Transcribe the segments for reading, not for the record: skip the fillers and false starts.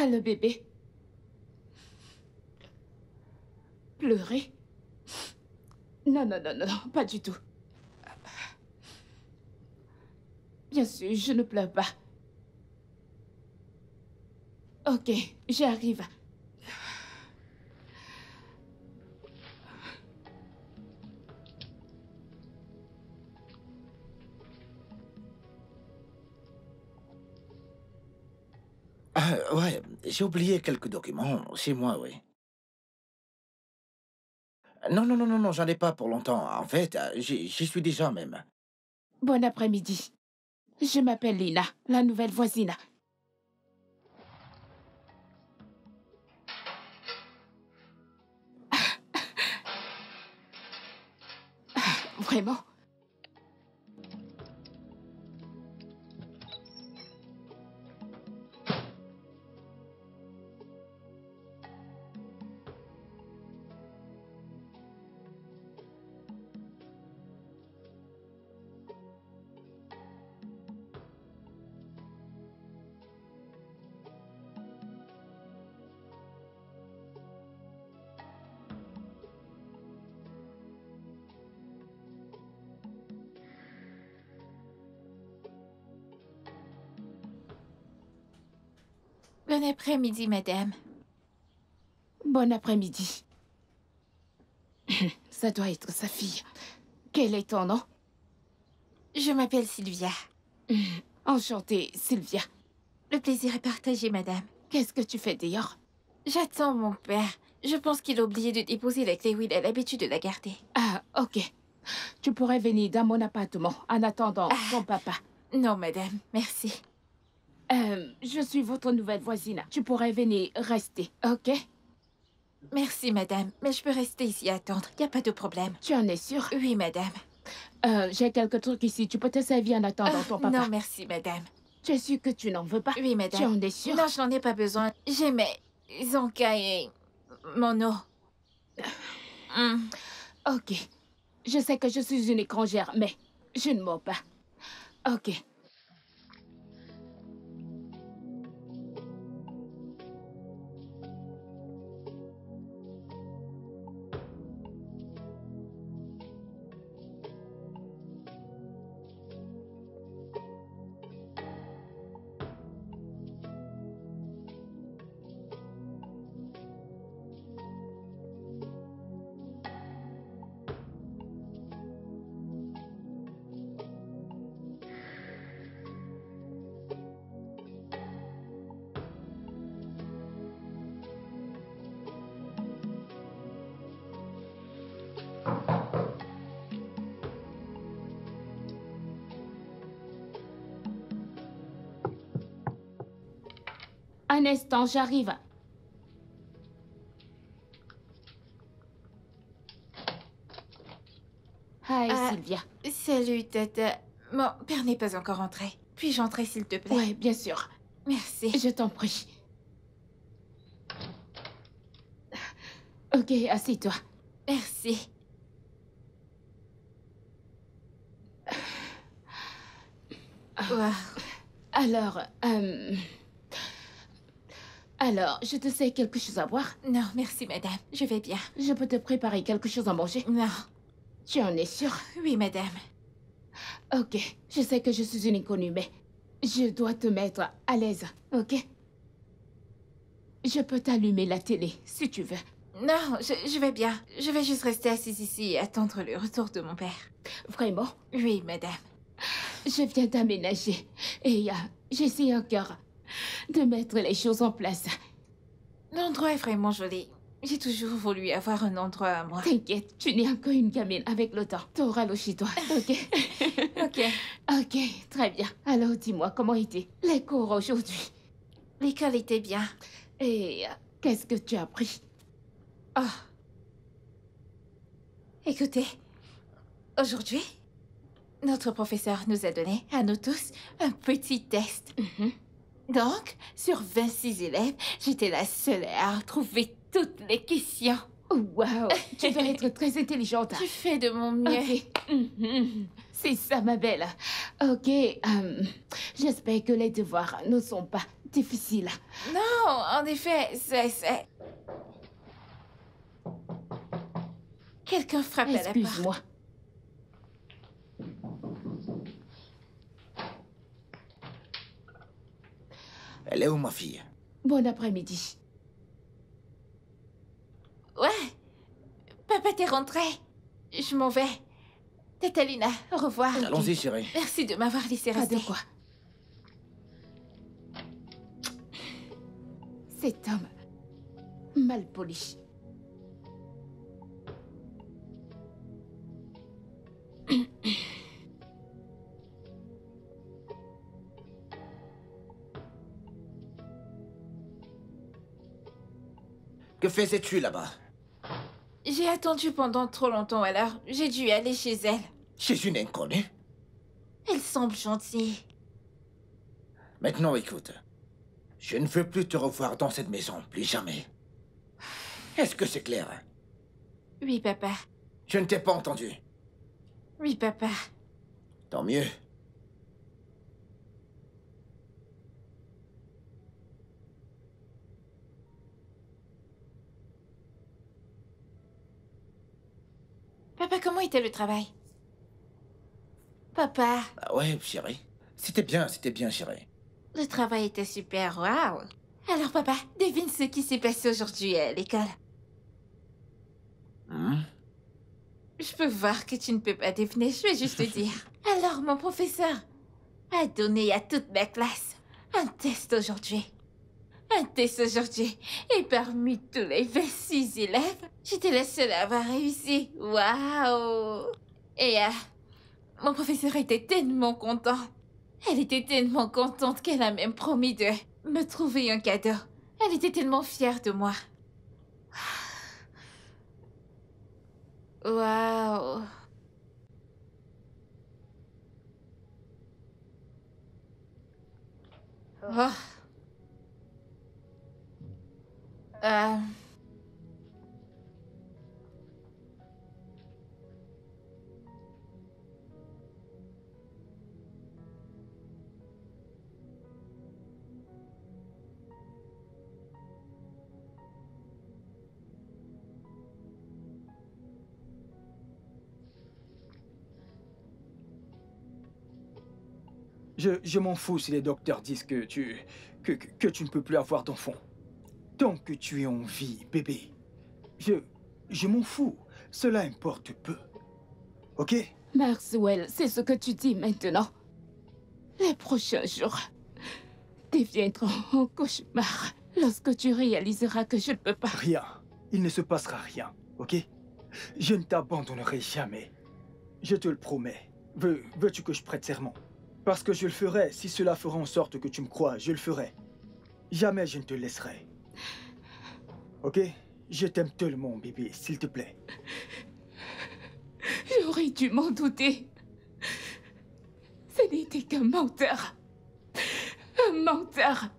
Ah, le bébé. Pleurer? Non, non, non, non, non, pas du tout. Bien sûr, je ne pleure pas. Ok, j'arrive. Ouais, j'ai oublié quelques documents. C'est moi, oui. Non, non, non, non, non, j'en ai pas pour longtemps. En fait, j'y suis déjà même. Bon après-midi. Je m'appelle Lina, la nouvelle voisine. Vraiment? Bon après-midi, madame. Bon après-midi. Ça doit être sa fille. Quel est ton nom? Je m'appelle Sylvia. Enchantée, Sylvia. Le plaisir est partagé, madame. Qu'est-ce que tu fais dehors? J'attends mon père. Je pense qu'il a oublié de déposer la clé où il a l'habitude de la garder. Ah, ok. Tu pourrais venir dans mon appartement en attendant ton papa. Non, madame, merci. Je suis votre nouvelle voisine. Tu pourrais venir rester, ok? Merci, madame, mais je peux rester ici à attendre. Y a pas de problème. Tu en es sûre? Oui, madame. J'ai quelques trucs ici. Tu peux te servir en attendant ton papa. Non, merci, madame. Tu es sûre que tu n'en veux pas? Oui, madame. Tu en es sûre? Non, je n'en ai pas besoin. J'ai mes encas et mon eau. Ok. Je sais que je suis une étrangère, mais je ne mens pas. Ok. Un instant, j'arrive. Hi, Sylvia. Salut, tata. Mon père n'est pas encore entré. Puis-je entrer, s'il te plaît? Ouais, bien sûr. Merci. Je t'en prie. Ok, assieds-toi. Merci. Wow. Alors, je te sais quelque chose à boire? Non, merci, madame. Je vais bien. Je peux te préparer quelque chose à manger? Non. Tu en es sûre? Oui, madame. Ok, je sais que je suis une inconnue, mais je dois te mettre à l'aise, ok? Je peux t'allumer la télé, si tu veux. Non, je vais bien. Je vais juste rester assise ici et attendre le retour de mon père. Vraiment? Oui, madame. Je viens d'aménager et j'essaie encore de mettre les choses en place. L'endroit est vraiment joli. J'ai toujours voulu avoir un endroit à moi. T'inquiète, tu n'es encore une gamine avec le temps. T'auras l'eau chez toi, ok? Ok. Ok, très bien. Alors dis-moi, comment étaient les cours aujourd'hui? L'école était bien. Et qu'est-ce que tu as appris? Oh. Écoutez, aujourd'hui, notre professeur nous a donné, à nous tous, un petit test. Donc, sur 26 élèves, j'étais la seule à trouver toutes les questions. Wow, tu dois être très intelligente. Je fais de mon mieux. Ok. C'est ça, ma belle. Ok, j'espère que les devoirs ne sont pas difficiles. Non, en effet, c'est... Quelqu'un frappe à la porte. Excuse-moi. Elle est où, ma fille? Bon après-midi. Ouais. Papa, t'es rentré. Je m'en vais. Tatalina, au revoir. Allons-y, chérie. Merci de m'avoir laissé Pas rester. de quoi. Cet homme, mal poli. Que faisais-tu là-bas? J'ai attendu pendant trop longtemps, alors j'ai dû aller chez elle. Chez une inconnue? Elle semble gentille. Maintenant, écoute. Je ne veux plus te revoir dans cette maison, plus jamais. Est-ce que c'est clair? Oui, papa. Je ne t'ai pas entendu. Oui, papa. Tant mieux. Papa, comment était le travail? Papa, Ah ouais, chérie. C'était bien, chérie. le travail était super, waouh. Alors, papa, devine ce qui s'est passé aujourd'hui à l'école. Je peux voir que tu ne peux pas deviner, je vais juste te dire. Alors, mon professeur a donné à toute ma classe un test aujourd'hui. Un test aujourd'hui. Et parmi tous les 26 élèves, j'étais la seule à avoir réussi. Waouh! Et mon professeur était tellement content. Elle était tellement contente qu'elle a même promis de me trouver un cadeau. Elle était tellement fière de moi. Waouh! Oh. Je m'en fous si les docteurs disent que tu ne peux plus avoir d'enfant. Tant que tu es en vie, bébé, je m'en fous. Cela importe peu. Ok? Maxwell, c'est ce que tu dis maintenant. Les prochains jours deviendront un cauchemar lorsque tu réaliseras que je ne peux pas. Rien. Il ne se passera rien, ok? Je ne t'abandonnerai jamais. Je te le promets. Veux-tu que je prête serment? Parce que je le ferai. Si cela fera en sorte que tu me crois, je le ferai. Jamais je ne te laisserai. Ok? Je t'aime tellement, bébé, s'il te plaît. J'aurais dû m'en douter. Ce n'était qu'un menteur. Un menteur.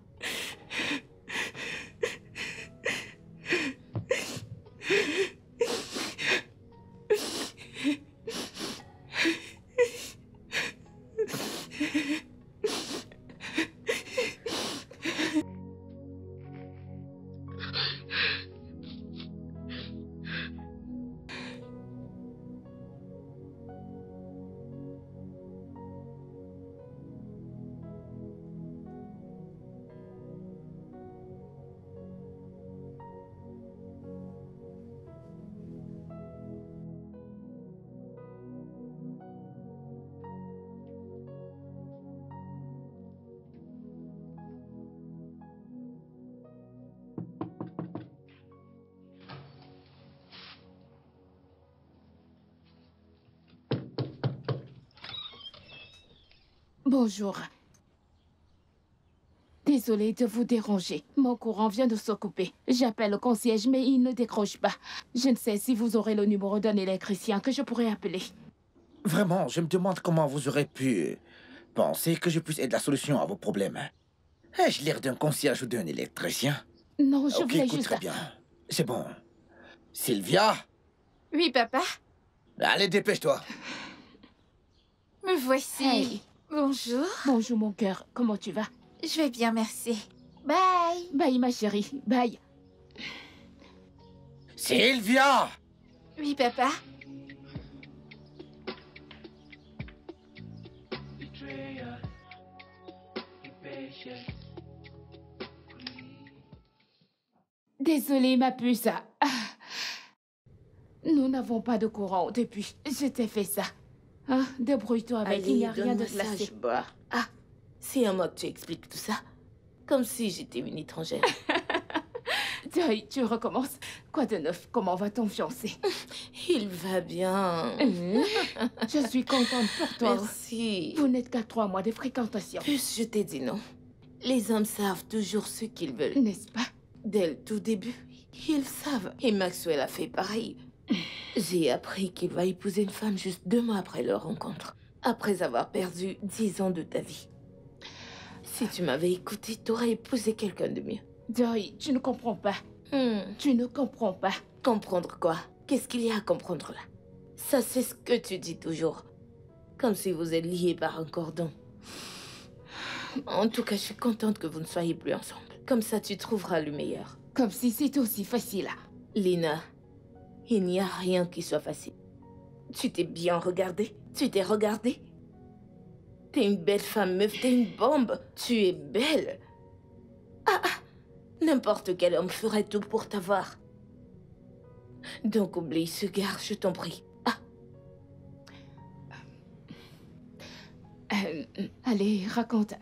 Bonjour. Désolée de vous déranger. Mon courant vient de se couper. J'appelle le concierge, mais il ne décroche pas. Je ne sais si vous aurez le numéro d'un électricien que je pourrais appeler. Vraiment, je me demande comment vous aurez pu penser que je puisse être la solution à vos problèmes. Ai-je l'air d'un concierge ou d'un électricien? Non, je Ok, voulais écoute, juste... très bien. C'est bon. Sylvia? Oui, papa? Allez, dépêche-toi. Me voici. Hey. Bonjour. Bonjour mon cœur, comment tu vas? Je vais bien, merci. Bye. Bye ma chérie, bye. Sylvia! Oui, papa. Désolée ma puce. Ah. Nous n'avons pas de courant depuis. Je t'ai fait ça. Hein? Débrouille-toi avec, il n'y a rien de glacé. Bois. Ah, c'est à moi que tu expliques tout ça. Comme si j'étais une étrangère. Joy, tu recommences. Quoi de neuf? Comment va ton fiancé? Il va bien. Je suis contente pour toi. Merci. Vous n'êtes qu'à 3 mois de fréquentation. Plus je t'ai dit non. Les hommes savent toujours ce qu'ils veulent. N'est-ce pas? Dès le tout début, ils savent. Et Maxwell a fait pareil. J'ai appris qu'il va épouser une femme juste 2 mois après leur rencontre. Après avoir perdu 10 ans de ta vie. Si tu m'avais écouté, t'aurais épousé quelqu'un de mieux. Joy, tu ne comprends pas. Tu ne comprends pas. Comprendre quoi? Qu'est-ce qu'il y a à comprendre là? Ça, c'est ce que tu dis toujours. Comme si vous êtes liés par un cordon. En tout cas, je suis contente que vous ne soyez plus ensemble. Comme ça, tu trouveras le meilleur. Comme si c'était aussi facile. Lina, il n'y a rien qui soit facile. Tu t'es bien regardée? Tu t'es regardée? T'es une belle femme, meuf, t'es une bombe. Tu es belle. N'importe quel homme ferait tout pour t'avoir. Donc oublie ce gars, je t'en prie. Allez, raconte.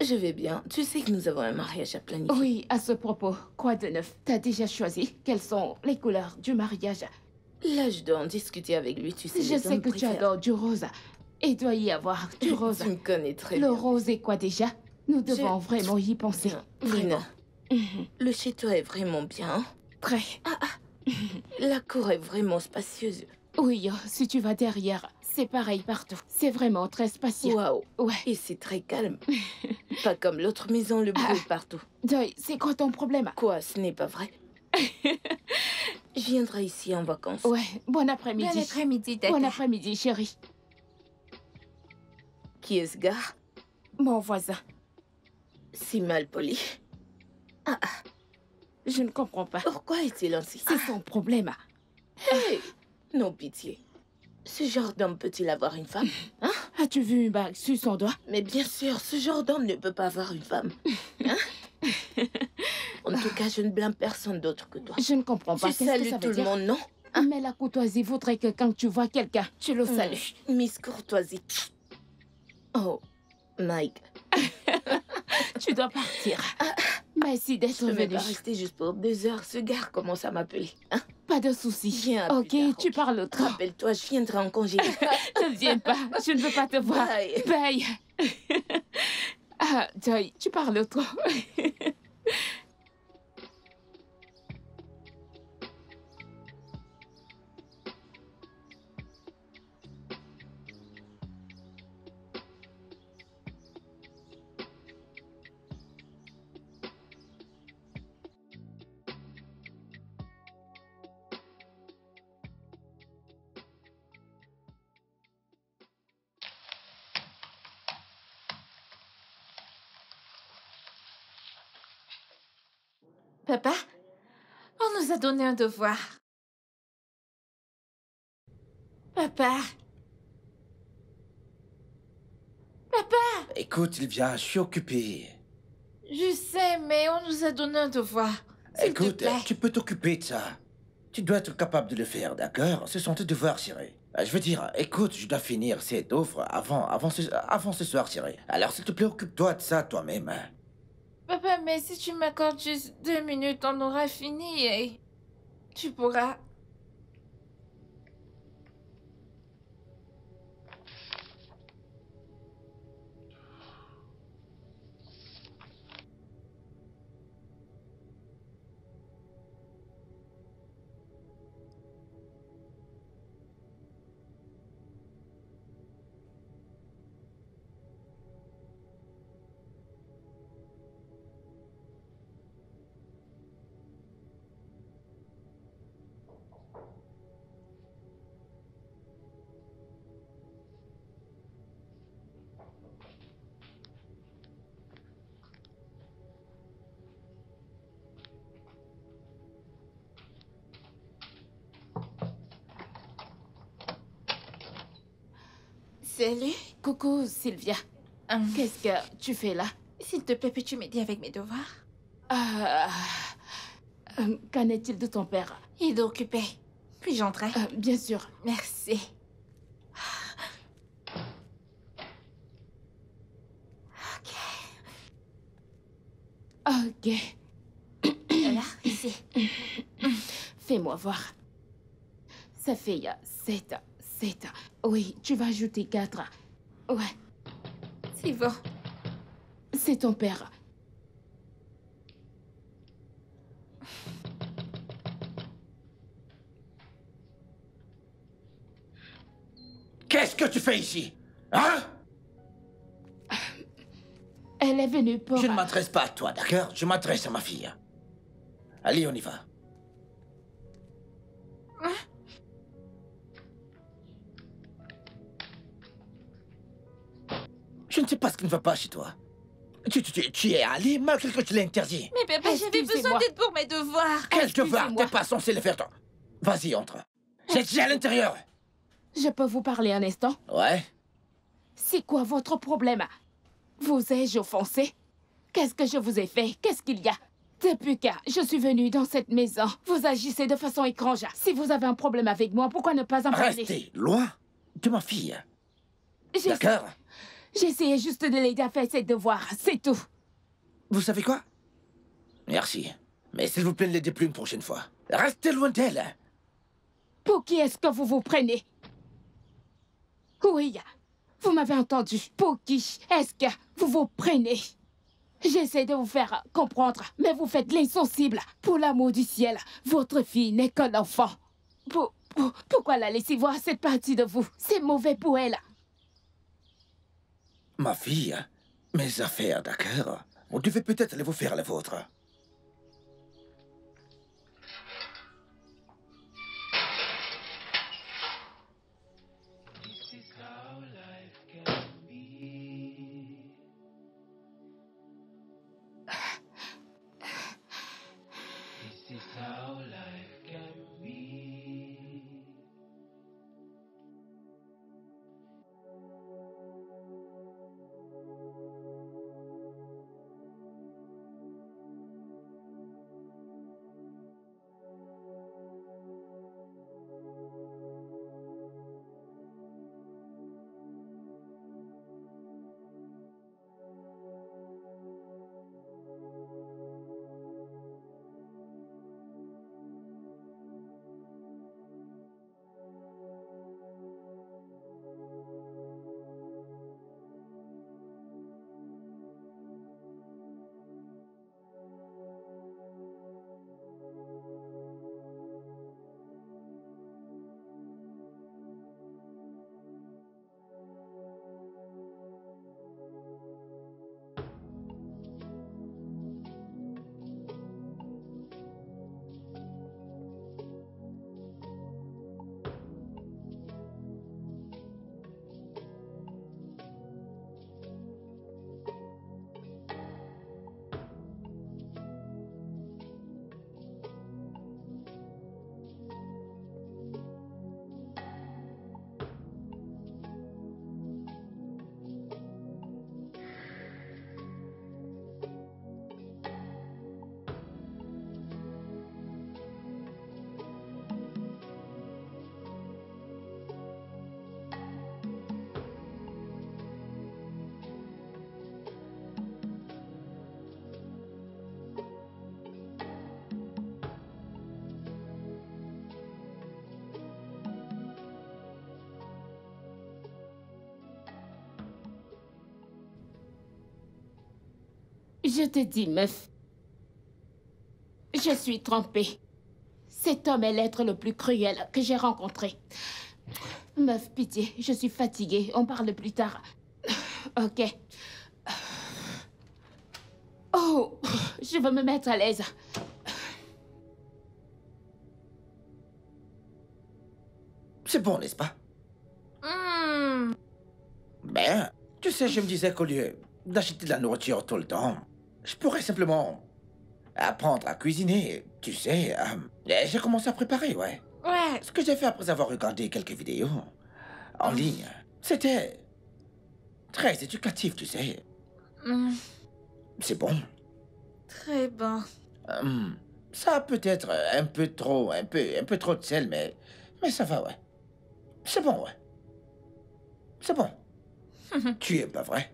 Je vais bien. Tu sais que nous avons un mariage à planifier. Oui, à ce propos, quoi de neuf? T'as déjà choisi? Quelles sont les couleurs du mariage? Là, je dois en discuter avec lui, tu sais. Je sais que tu adores du rose. Il doit y avoir du rose. Tu me connais très Le bien. rose est quoi déjà? Nous devons vraiment y penser. Lina, le chez toi est vraiment bien. Très. La cour est vraiment spacieuse. Oui, si tu vas derrière, c'est pareil partout. C'est vraiment très spacieux. Waouh. Ouais. Et c'est très calme. Pas comme l'autre maison, le bruit partout. Joy, c'est quoi ton problème? Quoi, ce n'est pas vrai? Je viendrai ici en vacances. Ouais, bon après-midi. Bon après-midi, tata. Bon après-midi, chérie. Qui est ce gars? Mon voisin. Si mal poli. Je ne comprends pas. Pourquoi est-il ainsi? C'est son problème. Hey, non, pitié. Ce genre d'homme peut-il avoir une femme? Hein? As-tu vu une bague sur son doigt? Mais bien sûr, ce genre d'homme ne peut pas avoir une femme. Hein? En tout cas, je ne blâme personne d'autre que toi. Je ne comprends pas. Tu Qu'est-ce que salues ça tout veut le dire? monde, non? Mais la courtoisie voudrait que quand tu vois quelqu'un, tu le salues. Miss Courtoisie. Oh, Mike. Tu dois partir. Merci Je d'être ne vais venu. pas rester juste pour 2 heures. Ce gars commence à m'appeler. Hein? Pas de soucis. Viens plus Ok, tard, tu ok. parles trop. Rappelle-toi, je viendrai en congé. Ne viens pas. Je ne veux pas te voir. Bye. Bye. Joy, tu parles trop. Papa, on nous a donné un devoir. Papa. Papa, Écoute, Sylvia, je suis occupé. je sais, mais on nous a donné un devoir. S'il te Écoute, plaît. tu peux t'occuper de ça. Tu dois être capable de le faire, d'accord? Ce sont tes devoirs, chérie. Je veux dire, écoute, je dois finir cette offre avant ce soir, chérie. Alors, s'il te plaît, occupe-toi de ça toi-même. Papa, mais si tu m'accordes juste 2 minutes, on aura fini et tu pourras... Salut. Coucou, Sylvia. Qu'est-ce que tu fais là? S'il te plaît, peux-tu m'aider avec mes devoirs? Qu'en est-il de ton père? Il est occupé. Puis-je entrer? Bien sûr. Merci. Ok. Là, ici. Fais-moi voir. Ça fait 7 ans. 7 ans. Oui, tu vas ajouter 4 ans. Ouais, C'est bon. c'est ton père. Qu'est-ce que tu fais ici? Hein? Elle est venue pour... Je ne m'adresse pas à toi, d'accord? Je m'adresse à ma fille. Allez, on y va. Je ne sais pas ce qui ne va pas chez toi. Tu y es allé malgré que tu l'aies interdit. Mais papa, j'avais besoin Excusez-moi. d'aide pour mes devoirs. Quel devoir? Excusez-moi. T'es pas censé le faire, toi. Vas-y, entre. J'ai à l'intérieur. Je peux vous parler un instant? Ouais? C'est quoi votre problème? Vous ai-je offensé? Qu'est-ce que je vous ai fait? Qu'est-ce qu'il y a? Depuis que je suis venue dans cette maison, vous agissez de façon étrange. Si vous avez un problème avec moi, pourquoi ne pas en parler? Restez loin de ma fille. J'ai- D'accord? J'essayais juste de l'aider à faire ses devoirs, c'est tout. Vous savez quoi? Merci. Mais s'il vous plaît, ne l'aidez plus une prochaine fois. Restez loin d'elle. Pour qui est-ce que vous vous prenez? Oui, vous m'avez entendu. Pour qui est-ce que vous vous prenez? J'essaie de vous faire comprendre, mais vous faites l'insensible. Pour l'amour du ciel, votre fille n'est qu'un enfant. Pourquoi la laisser voir cette partie de vous? C'est mauvais pour elle. Ma fille, mes affaires, d'accord? Vous devez peut-être aller vous faire la vôtre. Je te dis, meuf. Je suis trompée. Cet homme est l'être le plus cruel que j'ai rencontré. Meuf, pitié, je suis fatiguée. On parle plus tard. Ok. Oh, je veux me mettre à l'aise. C'est bon, n'est-ce pas? Ben, tu sais, je me disais qu'au lieu d'acheter de la nourriture tout le temps, je pourrais simplement apprendre à cuisiner, tu sais. Et j'ai commencé à préparer, ouais. Ouais. Ce que j'ai fait après avoir regardé quelques vidéos en ligne, c'était Très éducatif, tu sais. C'est bon. Très bon. Ça peut être un peu trop de sel, mais ça va, ouais. C'est bon, ouais. C'est bon. Tu aimes, pas vrai?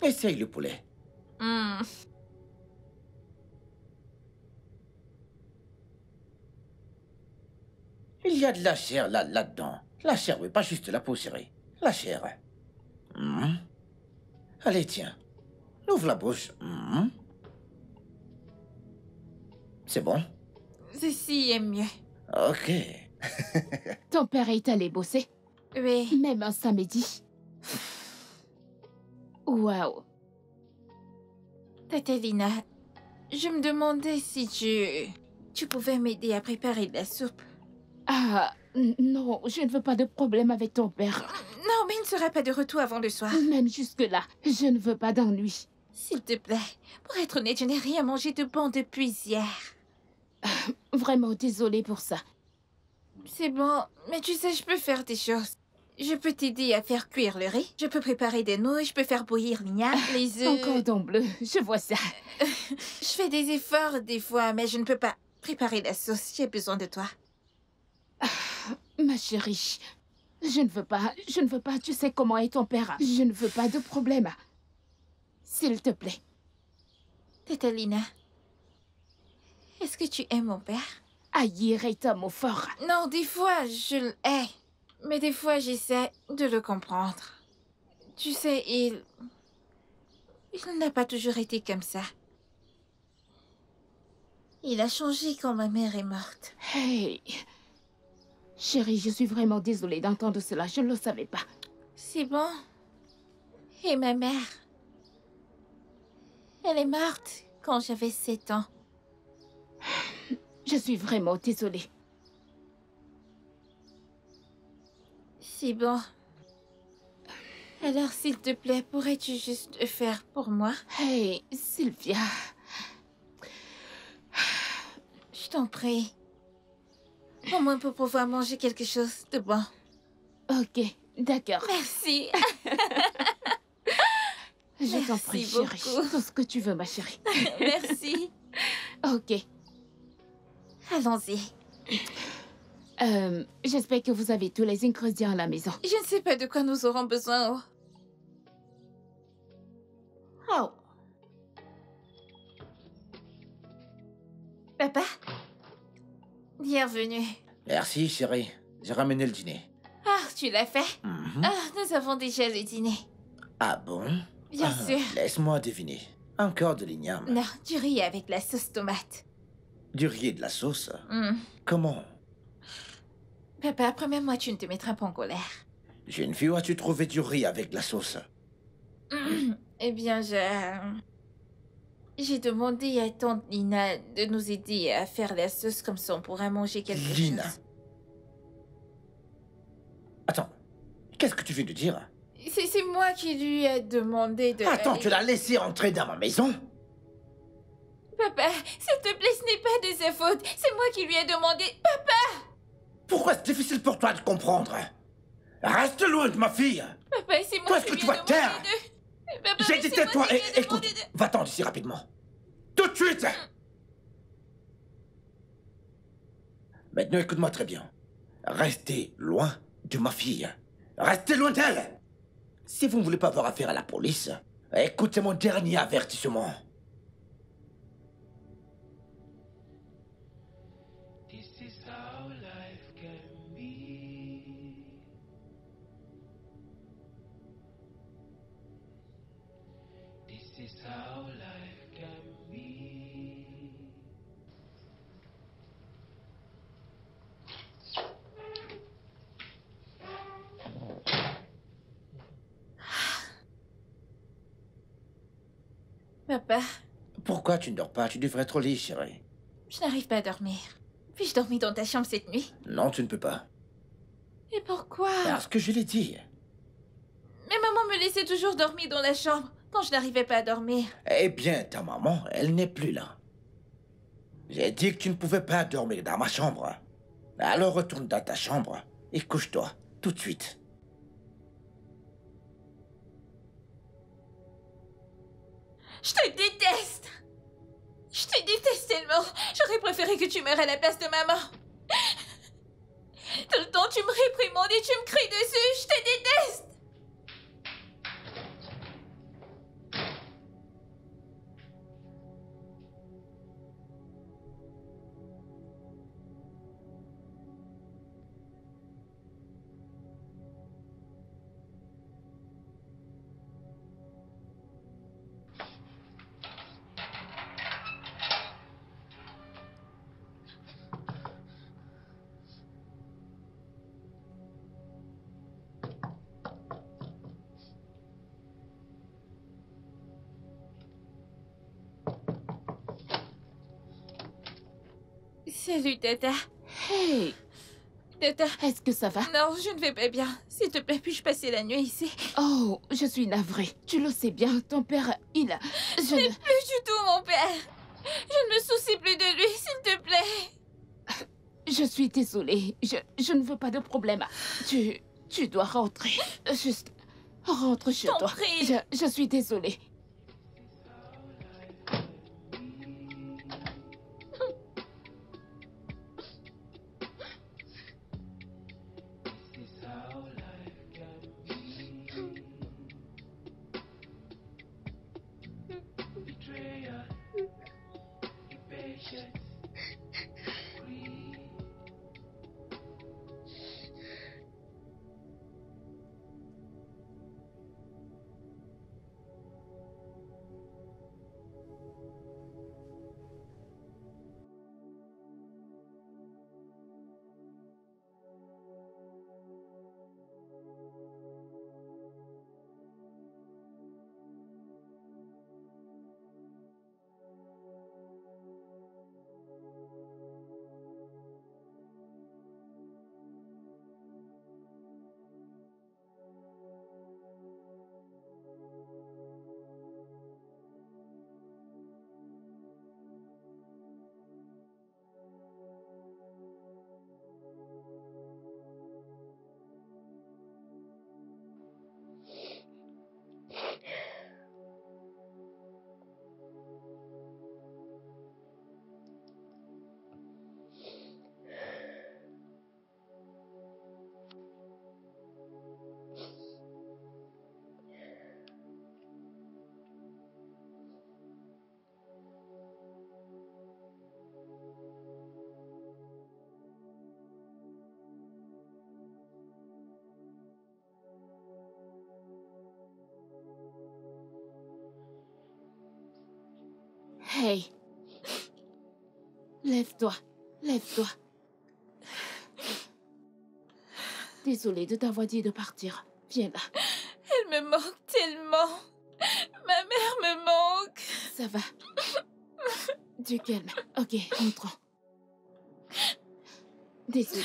Essaye le poulet. Il y a de la chair là-dedans. La chair, oui, pas juste la peau, chérie. La chair. Allez, tiens. Ouvre la bouche. C'est bon? Ceci est mieux. Ok. Ton père est allé bosser, Oui. même un samedi. Waouh. Tatalina, je me demandais si tu pouvais m'aider à préparer de la soupe. Ah, non, je ne veux pas de problème avec ton père. Non, mais il ne sera pas de retour avant le soir. Même jusque-là, je ne veux pas d'ennui. S'il te plaît. Pour être honnête, je n'ai rien mangé de bon depuis hier. Vraiment désolée pour ça. C'est bon, mais tu sais, je peux faire des choses. Je peux t'aider à faire cuire le riz. Je peux préparer des nouilles. Je peux faire bouillir l'igname, les œufs. Un cordon bleu, je vois ça. Je fais des efforts des fois, mais je ne peux pas préparer la sauce. J'ai besoin de toi. Ma chérie, je ne veux pas, tu sais comment est ton père. Je ne veux pas de problème. S'il te plaît. Tatalina, est-ce que tu aimes mon père? Haïr est un mot fort. Non, des fois, je le hais. Mais des fois, j'essaie de le comprendre. Tu sais, il n'a pas toujours été comme ça. Il a changé quand ma mère est morte. Hey. Chérie, je suis vraiment désolée d'entendre cela. Je ne le savais pas. C'est bon. Et ma mère? Elle est morte quand j'avais 7 ans. Je suis vraiment désolée. C'est bon. Alors, s'il te plaît, pourrais-tu juste le faire pour moi? Hey, Sylvia. Je t'en prie. Au moins pour pouvoir manger quelque chose de bon. Ok, d'accord. Merci. Je t'en prie, Merci chérie. beaucoup. Tout ce que tu veux, ma chérie. Merci. Ok. Allons-y. J'espère que vous avez tous les ingrédients à la maison. Je ne sais pas de quoi nous aurons besoin. Oh. Papa? Bienvenue. Merci, chérie. J'ai ramené le dîner. Ah, tu l'as fait? Ah, nous avons déjà le dîner. Ah bon? Bien sûr. Laisse-moi deviner. Encore de l'igname. Non, du riz avec la sauce tomate. Du riz et de la sauce. Hmm. Comment? Papa, promets-moi tu ne te mettras pas en colère. Jeune fille, où as-tu trouvé du riz avec de la sauce? Eh bien, j'ai demandé à tante Lina de nous aider à faire la sauce comme ça on pourra manger quelque Lina. chose. Attends, qu'est-ce que tu viens de dire? C'est moi qui lui ai demandé de... Attends, tu l'as laissé entrer dans ma maison? Papa, s'il te plaît, ce n'est pas de sa faute. C'est moi qui lui ai demandé... Papa! Pourquoi c'est difficile pour toi de comprendre? Reste loin de ma fille! Papa, c'est moi Toi, est-ce qui que lui tu ai vas te demandé taire? de... Papa, J'ai mais dit c'est moi tais-toi qui lui et ai écoute, demandé de... va-t'en d'ici rapidement. Tout de suite! Maintenant, écoute-moi très bien. Restez loin de ma fille. Restez loin d'elle! Si vous ne voulez pas avoir affaire à la police, écoutez mon dernier avertissement. This is how life can be. This is how life can be. Papa, Pourquoi tu ne dors pas? Tu devrais être au lit, chérie. je n'arrive pas à dormir. Puis-je dormir dans ta chambre cette nuit? Non, tu ne peux pas. Et pourquoi? Parce que je l'ai dit. Mais maman me laissait toujours dormir dans la chambre quand je n'arrivais pas à dormir. Eh bien, ta maman, elle n'est plus là. J'ai dit que tu ne pouvais pas dormir dans ma chambre. Alors retourne dans ta chambre et couche-toi tout de suite. Je te déteste. Je te déteste tellement. J'aurais préféré que tu meurs à la place de maman. Tout le temps, tu me réprimandes et tu me cries dessus. Je te déteste. Salut, Tata. Hey, Tata. est-ce que ça va? Non, je ne vais pas bien. S'il te plaît, puis-je passer la nuit ici? Oh, je suis navrée. Tu le sais bien, ton père, il a... Je ne... Plus du tout, mon père. Je ne me soucie plus de lui, s'il te plaît. Je suis désolée. Je ne veux pas de problème. Tu dois rentrer. Juste, rentre chez T'en toi. prie. Je suis désolée. This is how life can be. Betrayal, impatience, greed. Hey. Lève-toi. Lève-toi. Désolée de t'avoir dit de partir. Viens là. Elle me manque tellement. Ma mère me manque. Ça va. Du calme. Ok, entrons. Désolée.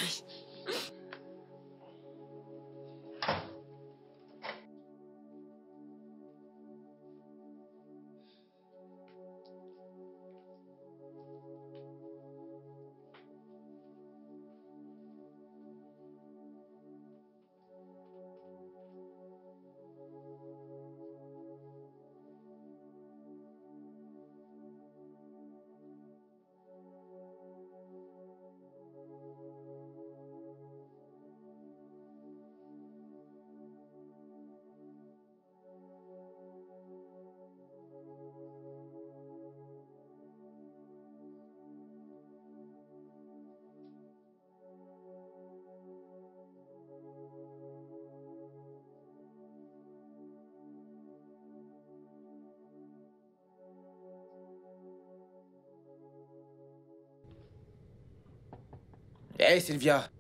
Hé, Sylvia!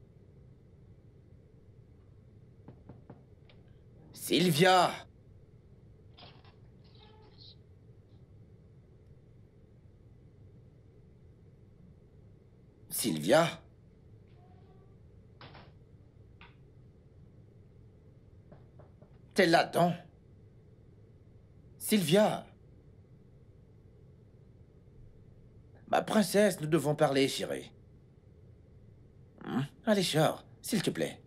Sylvia! Sylvia? T'es là-dedans? Sylvia? Ma princesse, nous devons parler, chérie. Allez, sors, s'il te plaît.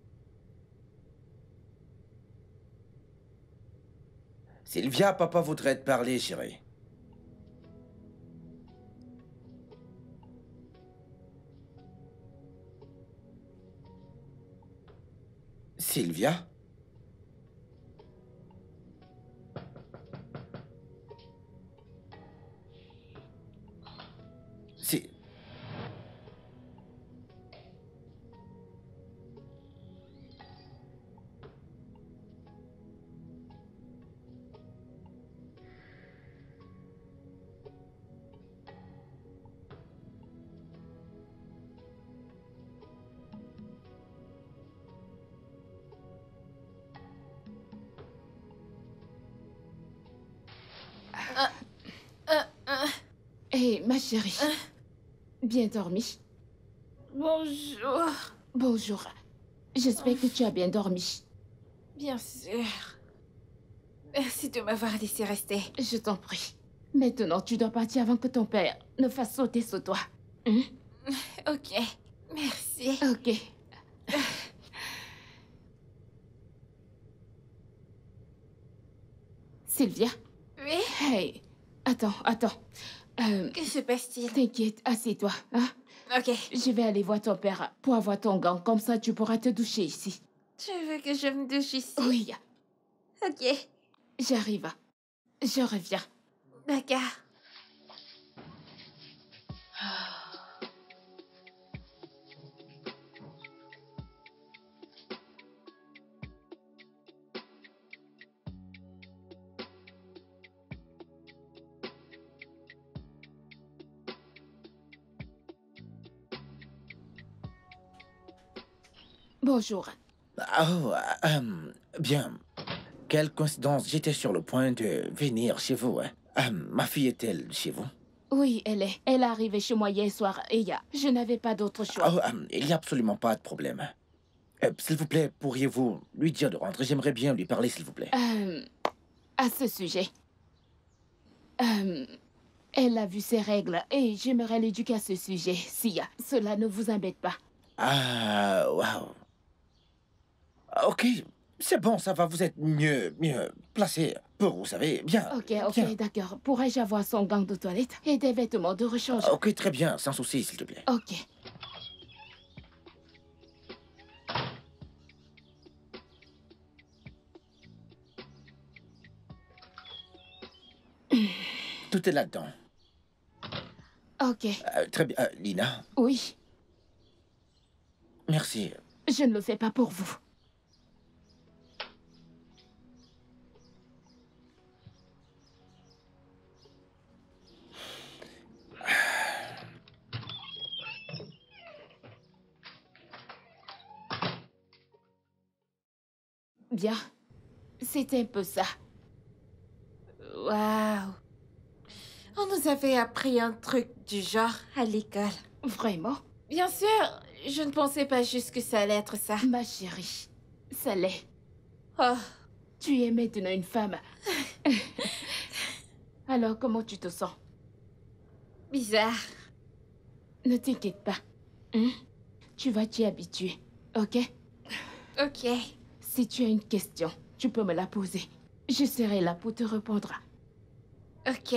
Sylvia, papa voudrait te parler, chérie. Sylvia? Si... Hé, ma chérie. Bien dormi? Bonjour. Bonjour. J'espère que tu as bien dormi. Bien sûr. Merci de m'avoir laissé rester. Je t'en prie. Maintenant, tu dois partir avant que ton père ne fasse sauter sur toi. Hein? Ok. Merci. Ok. Sylvia? Oui? Hey, attends. Que se passe-t-il? T'inquiète, assieds-toi. Hein? Ok. Je vais aller voir ton père pour avoir ton gant. Comme ça, tu pourras te doucher ici. Tu veux que je me douche ici? Oui, Ok. j'arrive. Je reviens. D'accord. Bonjour. Oh, bien. Quelle coïncidence, j'étais sur le point de venir chez vous. Ma fille est-elle chez vous? Oui, elle est. Elle est arrivée chez moi hier soir et je n'avais pas d'autre choix. Oh, il n'y a absolument pas de problème. S'il vous plaît, pourriez-vous lui dire de rentrer? J'aimerais bien lui parler, s'il vous plaît. À ce sujet, elle a vu ses règles et j'aimerais l'éduquer à ce sujet. Si cela ne vous embête pas. Ah, waouh. Ok, c'est bon, ça va, vous êtes mieux placé pour, vous savez, bien. Ok, bien. d'accord. Pourrais-je avoir son gant de toilette et des vêtements de rechange? Ok, très bien, sans souci, s'il te plaît. Ok. Tout est là-dedans. Ok. Très bien. Lina, Oui, merci. je ne le fais pas pour vous. Bien. C'est un peu ça. Waouh. On nous avait appris un truc du genre à l'école. Vraiment? Bien sûr, je ne pensais pas juste que ça allait être ça. Ma chérie, ça l'est. Oh, Tu es maintenant une femme. Alors, comment tu te sens? bizarre. Ne t'inquiète pas. Hein? Tu vas t'y habituer, ok? Ok. Si tu as une question, tu peux me la poser. Je serai là pour te répondre. Ok.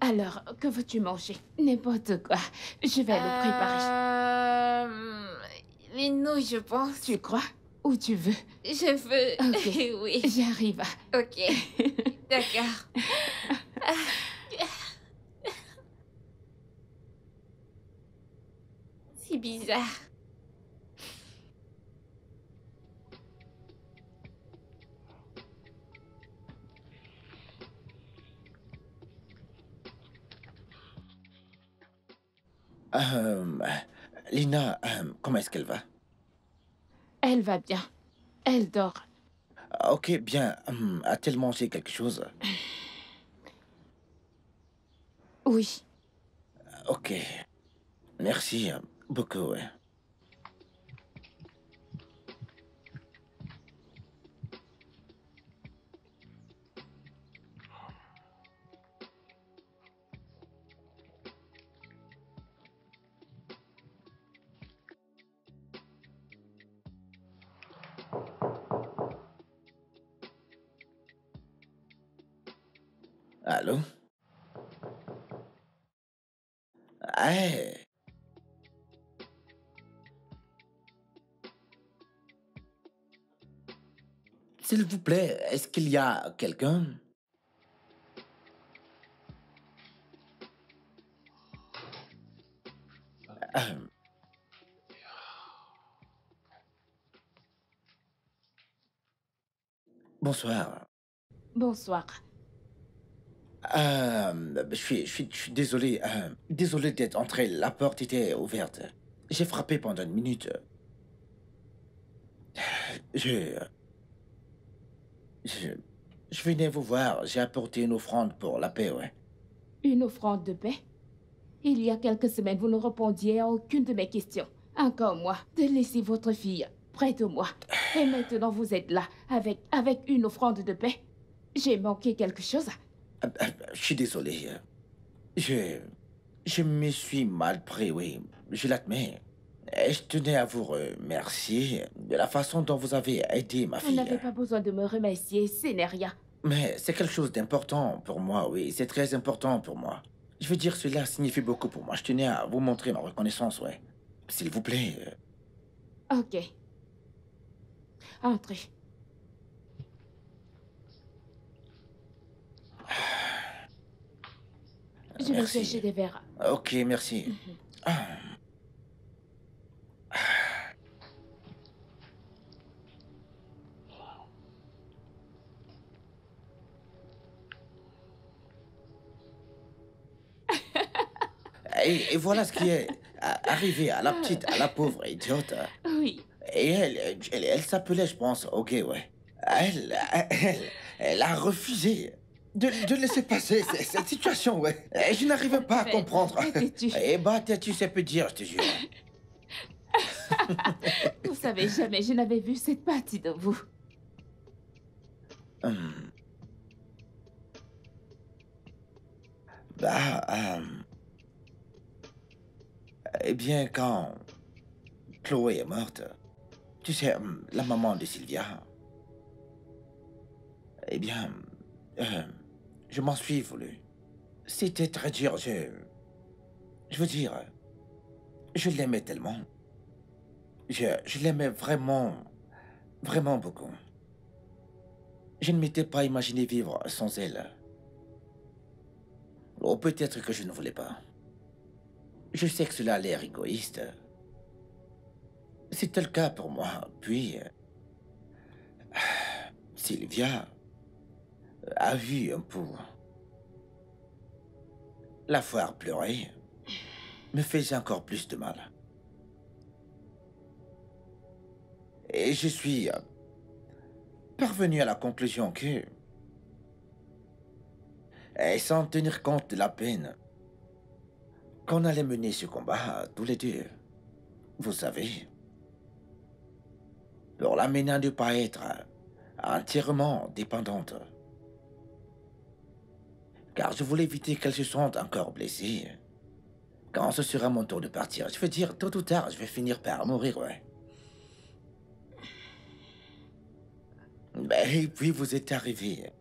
Alors, que veux-tu manger? N'importe quoi. Je vais le préparer. Les nouilles, je pense. Tu crois? Où tu veux? Je veux. Ok. Oui. J'arrive. Ok. D'accord. C'est bizarre. Euh, Lina, comment est-ce qu'elle va? Elle va bien. Elle dort. Ok, bien. A-t-elle mangé quelque chose? Oui. Ok. Merci beaucoup, ouais. Allô? Hey! S'il vous plaît, est-ce qu'il y a quelqu'un? Euh, Bonsoir. Bonsoir. Je suis désolé. Désolé d'être entré. La porte était ouverte. J'ai frappé pendant une minute. Je, je, je venais vous voir. J'ai apporté une offrande pour la paix, ouais. Une offrande de paix? Il y a quelques semaines, vous ne répondiez à aucune de mes questions. Encore moi, de laisser votre fille près de moi. Et maintenant, vous êtes là, avec une offrande de paix. J'ai manqué quelque chose? Je suis désolé. Je me suis mal pris, oui. Je l'admets. Et je tenais à vous remercier de la façon dont vous avez aidé ma Vous fille. n'avez pas besoin de me remercier, ce n'est rien. Mais c'est quelque chose d'important pour moi, oui. C'est très important pour moi. Je veux dire, cela signifie beaucoup pour moi. Je tenais à vous montrer ma reconnaissance, ouais. S'il vous plaît. Ok. Entrez. Je vais Merci. chercher des verres. Ok, merci. Ah. Et voilà ce qui est arrivé à la petite, à la pauvre idiote. Oui. Et elle s'appelait, je pense, ok, ouais. Elle a refusé de laisser passer cette situation, ouais. Et je n'arrivais pas à Mais, comprendre. têtu. Eh bah, têtu, ça peut dire, je te jure. Vous savez, jamais je n'avais vu cette partie de vous. Hum. Bah, eh bien, quand Chloé est morte, tu sais, la maman de Sylvia, eh bien, je m'en suis voulu. C'était très dur, je veux dire, je l'aimais tellement. Je l'aimais vraiment, vraiment beaucoup. Je ne m'étais pas imaginé vivre sans elle. Ou peut-être que je ne voulais pas. Je sais que cela a l'air égoïste. C'était le cas pour moi. Puis, Sylvia a vu un peu. La voir pleurer me faisait encore plus de mal. Et je suis parvenu à la conclusion que, et sans tenir compte de la peine, qu'on allait mener ce combat tous les deux. Vous savez, pour l'amener à ne pas être entièrement dépendante. Car je voulais éviter qu'elle se sente encore blessée. Quand ce sera mon tour de partir, je veux dire, tôt ou tard, je vais finir par mourir, ouais. Et puis vous êtes arrivé.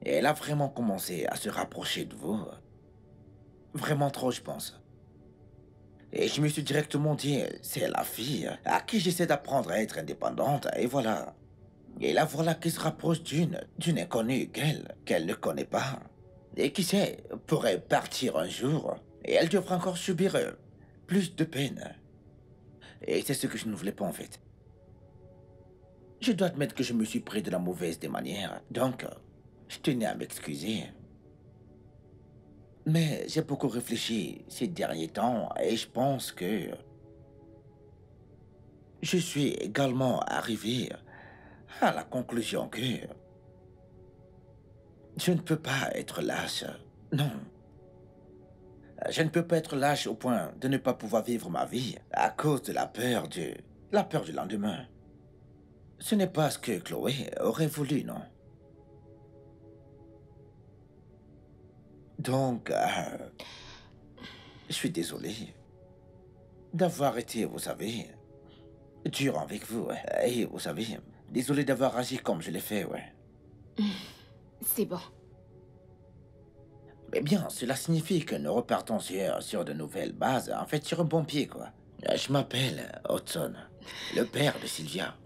Et elle a vraiment commencé à se rapprocher de vous. Vraiment trop, je pense. Et je me suis directement dit, c'est la fille à qui j'essaie d'apprendre à être indépendante, et voilà. Et la voilà qui se rapproche d'une inconnue qu'elle ne connaît pas. Et qui sait, pourrait partir un jour, et elle devra encore subir plus de peine. Et c'est ce que je ne voulais pas en fait. Je dois admettre que je me suis pris de la mauvaise des manières, donc je tenais à m'excuser. Mais j'ai beaucoup réfléchi ces derniers temps et je pense que je suis également arrivé à la conclusion que je ne peux pas être lâche. Non. Je ne peux pas être lâche au point de ne pas pouvoir vivre ma vie à cause de la peur du lendemain. Ce n'est pas ce que Chloé aurait voulu, non? Donc, je suis désolé d'avoir été, vous savez, dur avec vous. Et vous savez, désolé d'avoir agi comme je l'ai fait, ouais. C'est bon. Mais bien, cela signifie que nous repartons sur de nouvelles bases, en fait sur un bon pied, quoi. Je m'appelle Hudson, le père de Sylvia.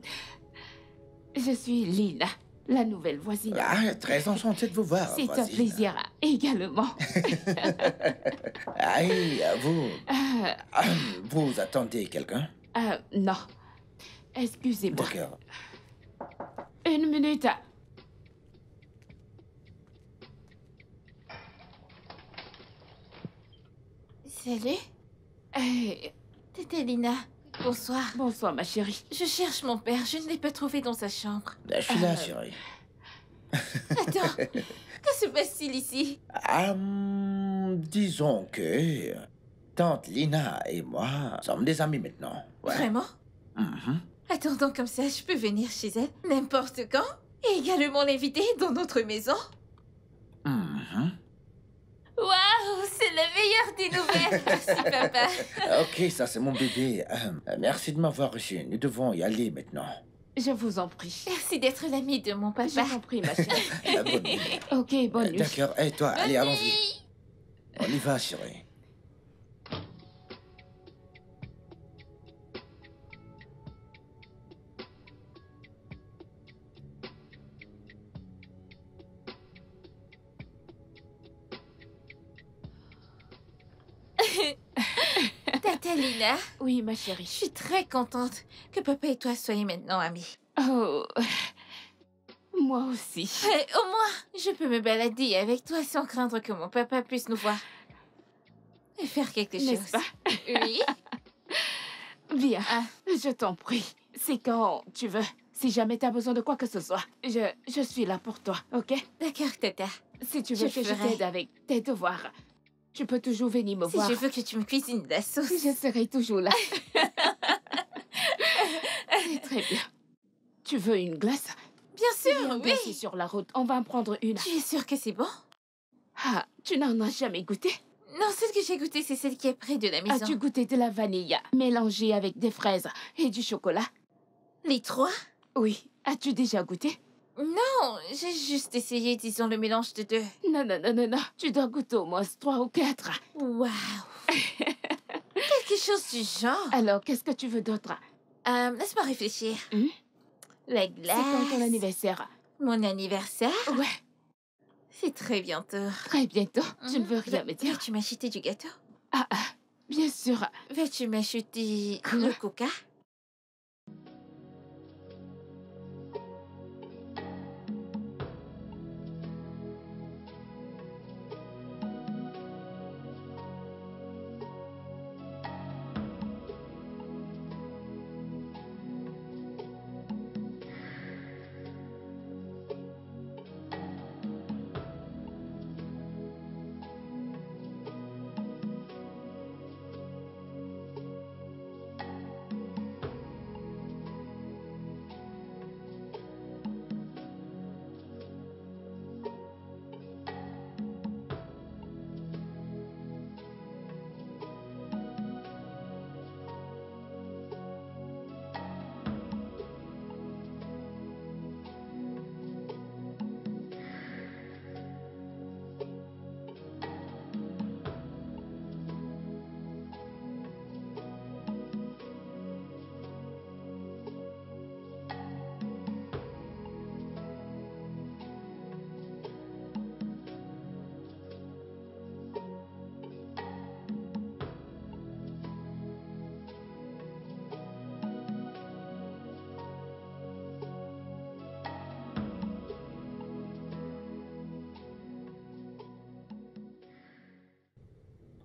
Je suis Lina, la nouvelle voisine. Ah, très enchanté de vous voir, C'est un voisine. plaisir également. Aïe, vous... Euh, Vous attendez quelqu'un? non. Excusez-moi. D'accord. Une minute. Salut, Eh, t'étais Lina. Bonsoir. bonsoir, ma chérie. Je cherche mon père, je ne l'ai pas trouvé dans sa chambre. Je suis là, chérie. Attends, que se passe-t-il ici? Disons que... Tante Lina et moi sommes des amis maintenant. Ouais. Vraiment? Mhm. Attends, donc comme ça, je peux venir chez elle n'importe quand et également l'inviter dans notre maison? Mhm. Waouh, c'est la meilleure des nouvelles. Merci, papa. Ok, ça c'est mon bébé. Merci de m'avoir reçu. Nous devons y aller maintenant. Je vous en prie. Merci d'être l'ami de mon Je papa. vous en prie, ma chérie. Bonne nuit. Ok, bonne nuit. D'accord. Et toi, allez, Bonne allons-y. nuit. On y va, chérie. Tata Lina, Oui, ma je chérie. suis très contente que papa et toi soyez maintenant amis. Oh, moi aussi. Au moins, je peux me balader avec toi sans craindre que mon papa puisse nous voir. Et faire quelque chose. N'est-ce pas? Oui. Viens, Ah. je t'en prie. C'est quand tu veux. Si jamais t'as besoin de quoi que ce soit, je suis là pour toi, ok? D'accord, Tata. Si tu veux Je que je ferai. t'aide avec tes devoirs, tu peux toujours venir me Si voir. je veux que tu me cuisines de la sauce. Je serai toujours là. C'est très bien. Tu veux une glace? Bien sûr, Viens oui. glisser sur la route. On va en prendre une. Tu es sûre que c'est bon? Ah, tu n'en as jamais goûté? Non, celle que j'ai goûtée, c'est celle qui est près de la maison. As-tu goûté de la vanille mélangée avec des fraises et du chocolat? Les trois? Oui. As-tu déjà goûté? Non, j'ai juste essayé, disons, le mélange de deux. Non, non, non, non, non. Tu dois goûter au moins 3 ou 4. Waouh. Quelque chose du genre. Alors, qu'est-ce que tu veux d'autre? Laisse-moi réfléchir. Hmm? La C'est glace. quand ton anniversaire? Mon anniversaire? Ouais, C'est très bientôt. très bientôt. Tu ne veux rien me dire? Veux-tu m'acheter du gâteau? Ah, bien sûr. Veux-tu m'acheter Quoi? le coca?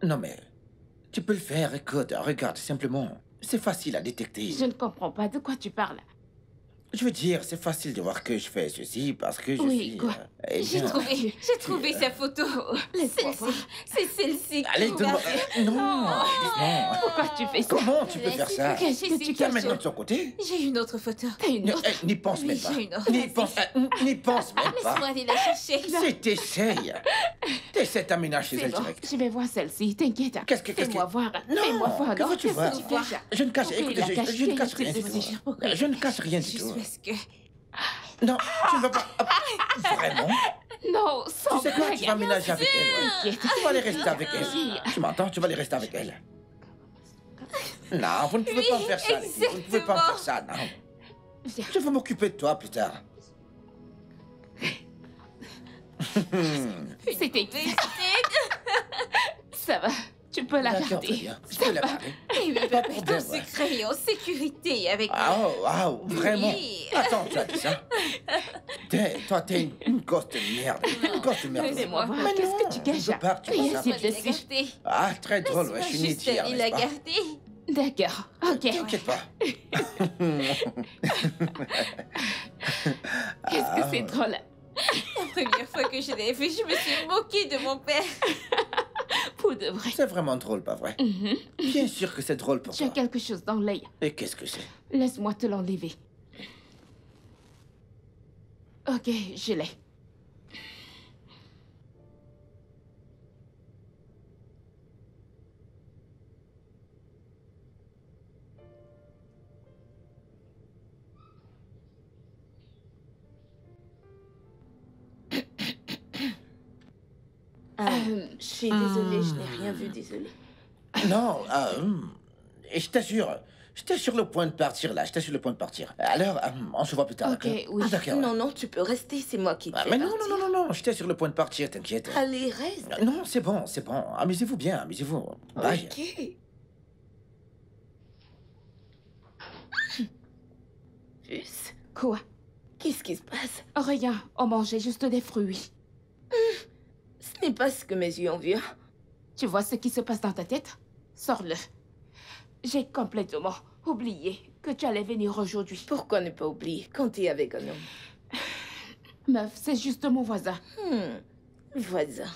Non mais... Tu peux le faire, écoute, regarde, simplement. C'est facile à détecter. Je ne comprends pas de quoi tu parles. Je veux dire, c'est facile de voir que je fais ceci parce que je Oui, suis... quoi? eh J'ai bien, trouvé sa photo. Laisse-moi voir. Celle-ci. C'est celle-ci. Allez, donne-moi... Regardez. Non, doucement. Pourquoi tu fais ça? Comment tu peux faire ça? Qu'est-ce que tu Tiens caches? maintenant de son côté. J'ai une autre photo. T'as une autre? N'y pense Oui, même pas. j'ai une autre. N'y pense, n'y pense même Laisse-moi pas. aller la chercher. Si t'essayes, t'essaies d'aménager C'est elle bon, direct. je vais voir celle-ci, t'inquiète. Qu'est-ce que- Fais-moi voir. Non, Fais-moi voir. que alors. veux-tu Qu'est-ce voir? que tu fais ça? Je ne cache, Pourquoi écoutez, il a je ne cache caché rien du cette tout. photo? Pourquoi Je ne cache rien du Juste tout. parce que... Non, tu ne vas pas... Vraiment? Non, sans Tu sais quoi, tu blague. vas ménager avec elle. ouais. T'inquiète. Tu vas aller rester avec elle. Oui. Tu m'entends? Tu vas aller rester avec elle. Non, vous ne pouvez pas me faire ça. les filles. Vous ne pouvez pas me faire ça, non. Viens. Je vais m'occuper de toi plus tard. C'était Ça va, tu peux la D'accord, très garder. bien. Je peux la garder. Et Pas de bébé, problème, ton ouais. secret est en sécurité avec Ah, wow, vraiment? Oui. Attends, tu as dit ça? Toi, t'es une gosse de merde. Une gosse de merde. Laissez-moi voir. Mais Qu'est-ce non, que tu je gages veux pas que tu Rien fasses s'il ça. te suffit. Ah, très drôle, ouais, je suis né Juste d'hier, il n'est-ce l'a pas? gardé. D'accord, ok. T'inquiète pas. Qu'est-ce que c'est drôle. La première fois que je l'ai vu, je me suis moquée de mon père. Pour de vrai. C'est vraiment drôle, pas vrai? Bien sûr que c'est drôle pour Tu as toi. quelque chose dans l'œil. Et qu'est-ce que c'est? Laisse-moi te l'enlever. Ok, je l'ai. Je suis désolée, je n'ai rien vu, désolée. Non, et je t'assure, j'étais sur le point de partir là, j'étais sur le point de partir. Alors, on se voit plus tard, Ok, d'accord? oui. Ah, d'accord. Non, non, tu peux rester, c'est moi qui te Ah, fais mais non, partir. non, non, non, non, j'étais sur le point de partir, t'inquiète. Allez, reste. Non, c'est bon, c'est bon. Amusez-vous bien, amusez-vous. Bye. Ok. Puce, Quoi? qu'est-ce qui se passe? Rien, on mangeait juste des fruits. Ce n'est pas ce que mes yeux ont vu. Tu vois ce qui se passe dans ta tête? Sors-le. J'ai complètement oublié que tu allais venir aujourd'hui. Pourquoi ne pas oublier quand tu es avec un homme? Meuf, c'est juste mon voisin. Voisin.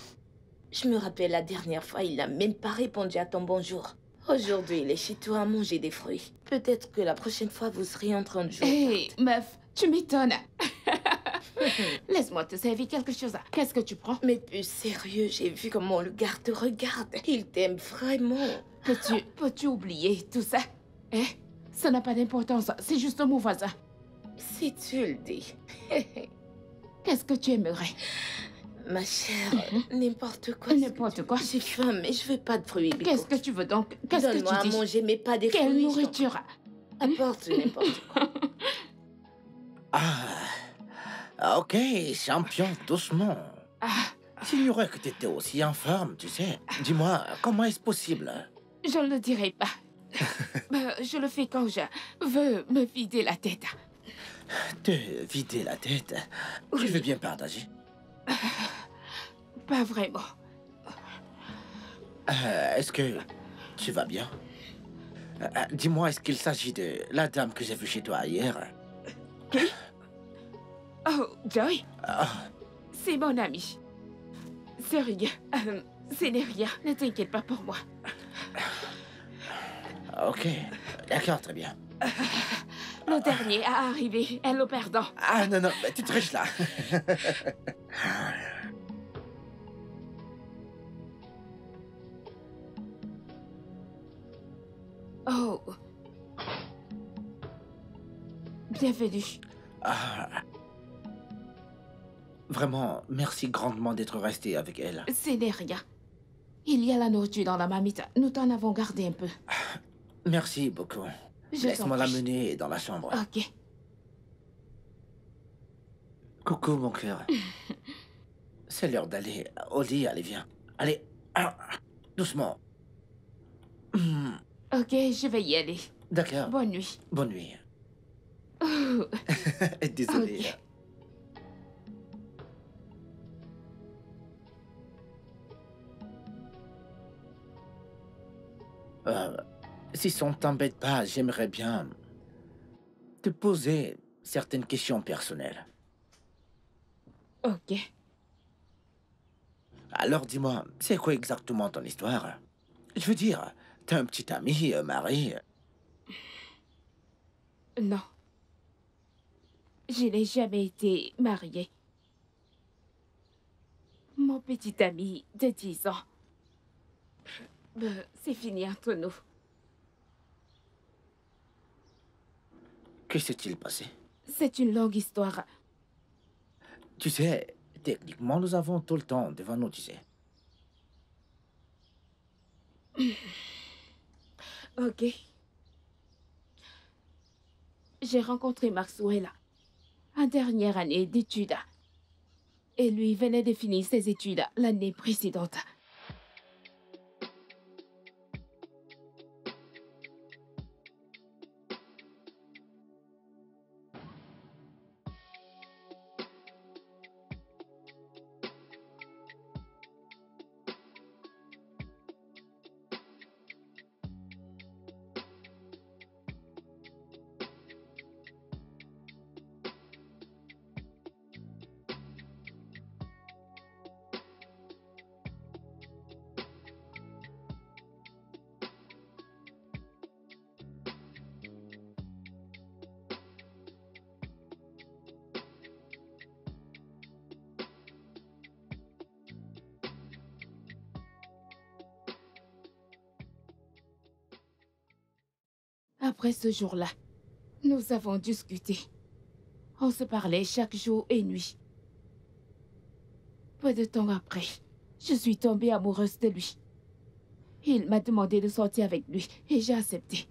Je me rappelle la dernière fois, il n'a même pas répondu à ton bonjour. Aujourd'hui, il est chez toi à manger des fruits. Peut-être que la prochaine fois, vous serez en train de jouer. Hé, meuf, tu m'étonnes. Laisse-moi te servir quelque chose. Qu'est-ce que tu prends? Mais plus sérieux, j'ai vu comment le gars te regarde. Il t'aime vraiment. Peux-tu oublier tout ça? Hein? Ça n'a pas d'importance. C'est juste mon voisin. Si tu le dis. Qu'est-ce que tu aimerais? Ma chère, n'importe quoi. N'importe quoi. J'ai faim, mais je veux pas de fruits. Bico. Qu'est-ce que tu veux donc? Qu'est-ce que Donne-moi à tu dis? manger, mais pas des Quelle fruits. nourriture? Apporte n'importe quoi. Ah, ok, champion, doucement. Ah, J'ignorais que t'étais aussi en forme, tu sais. Dis-moi, comment est-ce possible? je ne le dirai pas. Je le fais quand je veux me vider la tête. Te vider la tête? Je veux bien partager. Pas vraiment. Est-ce que tu vas bien? Dis-moi, est-ce qu'il s'agit de la dame que j'ai vue chez toi hier? Oh, Joy, Ah, c'est mon ami. Sérieux, ce n'est rien. Ne t'inquiète pas pour moi. ok, d'accord, très bien. Le dernier à arriver est le perdant. Ah non, non, mais tu triches là. Oh. Bienvenue. Ah. Vraiment, merci grandement d'être resté avec elle. Ce n'est rien. Il y a la nourriture dans la marmite. Nous t'en avons gardé un peu. Merci beaucoup. Je t'en Laisse-moi prie. l'amener dans la chambre. Ok. Coucou, mon cœur. C'est l'heure d'aller au lit, allez, viens. Allez, doucement. Ok, je vais y aller. D'accord, Bonne nuit. bonne nuit. Oh, Désolé. Ok. Si ça ne t'embête pas, j'aimerais bien te poser certaines questions personnelles. ok. Alors dis-moi, c'est quoi exactement ton histoire? Je veux dire, t'as un petit ami, mari. Non. Je n'ai jamais été mariée. Mon petit ami de 10 ans. C'est fini entre nous. Que s'est-il passé? C'est une longue histoire. Tu sais, techniquement, nous avons tout le temps devant nous, tu sais. Ok. j'ai rencontré Maxwell en dernière année d'études. Et lui venait de finir ses études l'année précédente. Après ce jour-là, nous avons discuté. On se parlait chaque jour et nuit. Peu de temps après, je suis tombée amoureuse de lui. Il m'a demandé de sortir avec lui et j'ai accepté.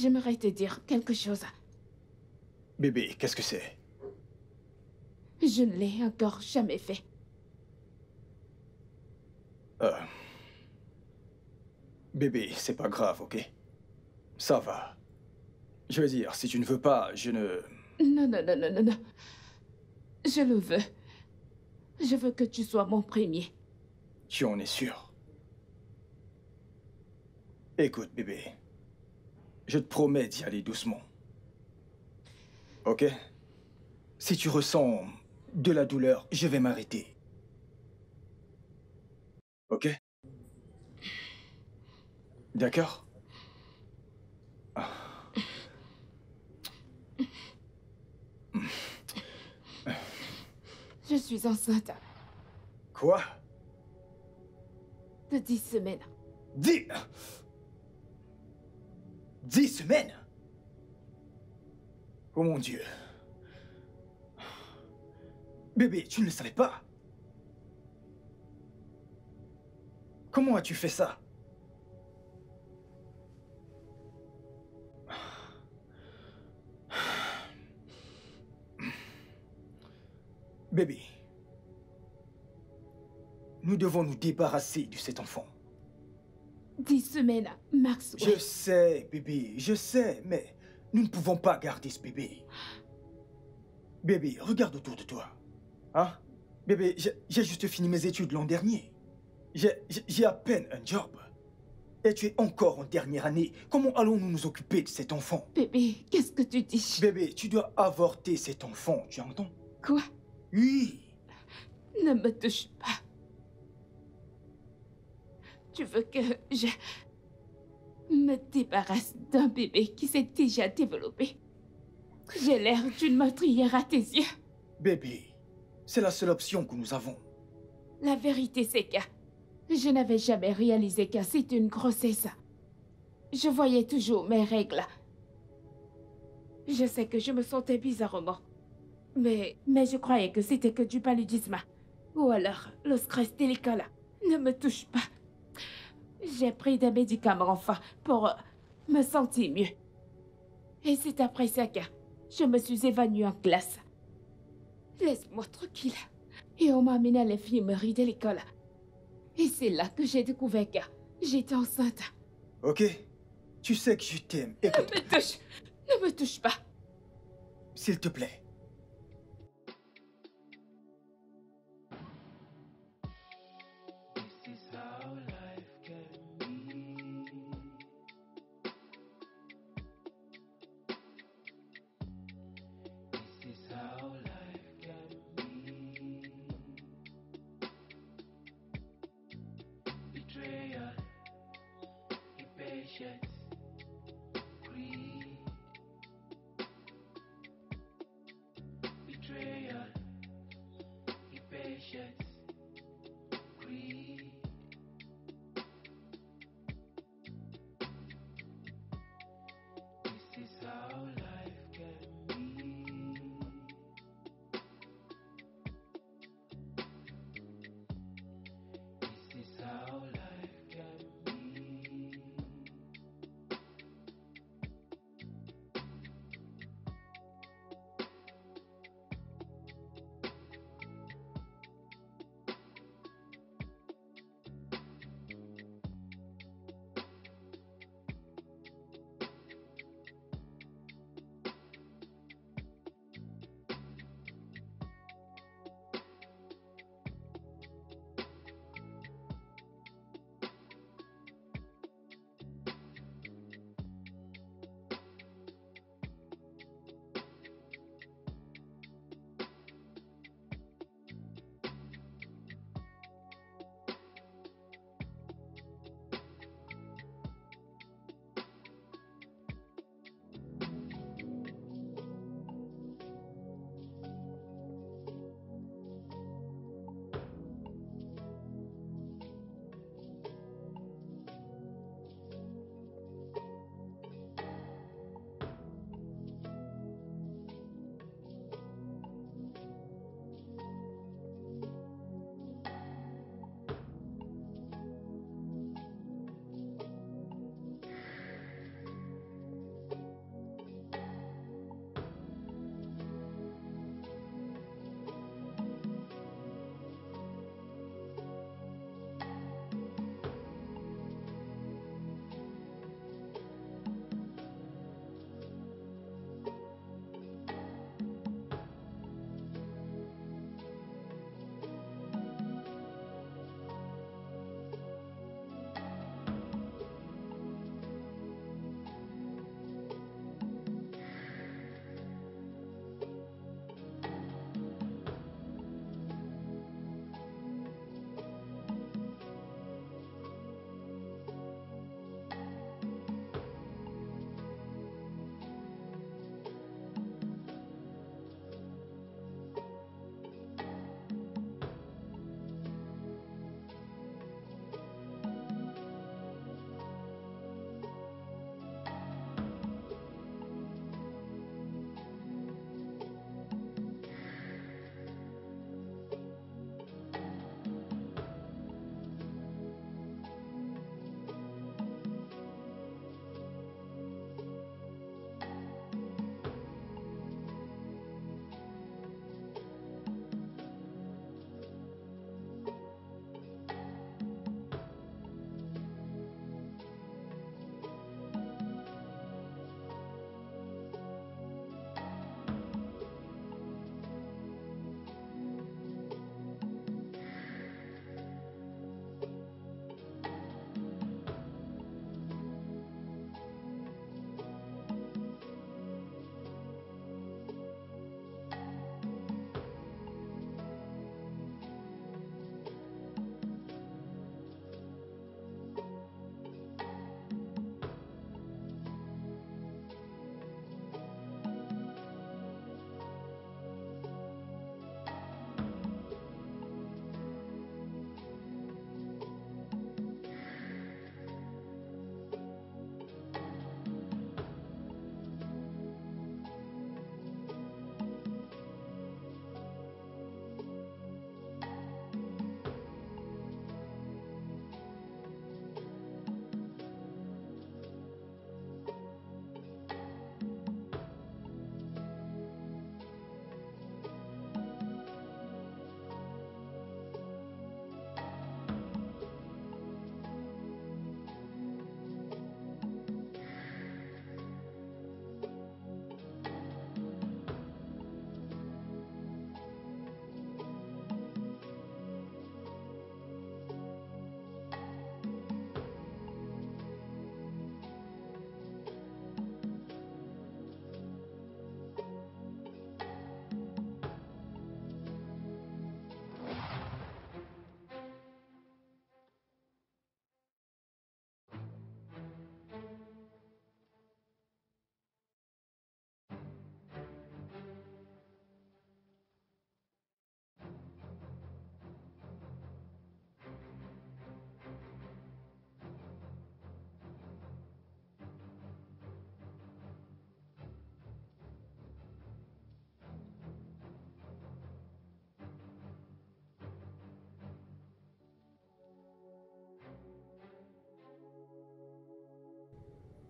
J'aimerais te dire quelque chose. Bébé, qu'est-ce que c'est? Je ne l'ai encore jamais fait. Bébé, c'est pas grave, ok? Ça va. Je veux dire, si tu ne veux pas, je ne... Non, non, non, non, non, non. Je le veux. Je veux que tu sois mon premier. Tu en es sûr? Écoute, bébé. Je te promets d'y aller doucement. Ok? Si tu ressens de la douleur, je vais m'arrêter. Ok? D'accord? Je suis enceinte Quoi? de 10 semaines. 10 semaines? Oh mon Dieu. Bébé, tu ne le savais pas? Comment as-tu fait ça? Bébé, nous devons nous débarrasser de cet enfant. 10 semaines, Maxwell. Je sais, bébé, je sais, mais nous ne pouvons pas garder ce bébé. Bébé, regarde autour de toi. Hein? Bébé, j'ai juste fini mes études l'an dernier. J'ai à peine un job. Et tu es encore en dernière année. Comment allons-nous nous occuper de cet enfant? Bébé, qu'est-ce que tu dis? Bébé, tu dois avorter cet enfant, tu entends? Quoi? Oui. Ne me touche pas. Tu veux que je me débarrasse d'un bébé qui s'est déjà développé? J'ai l'air d'une meurtrière à tes yeux. Bébé, c'est la seule option que nous avons. La vérité, c'est que je n'avais jamais réalisé que c'était une grossesse. Je voyais toujours mes règles. Je sais que je me sentais bizarrement. Mais je croyais que c'était que du paludisme. Ou alors le stress de l'école. Ne me touche pas. J'ai pris des médicaments enfin pour me sentir mieux. Et c'est après ça que je me suis évanouie en classe. Laisse-moi tranquille. Et on m'a amenée à l'infirmerie de l'école. Et c'est là que j'ai découvert que j'étais enceinte. Ok? Tu sais que je t'aime. Écoute, Ne me touche pas. s'il te plaît. This is how life can be. This is how life can be. Betrayal, impatience, greed.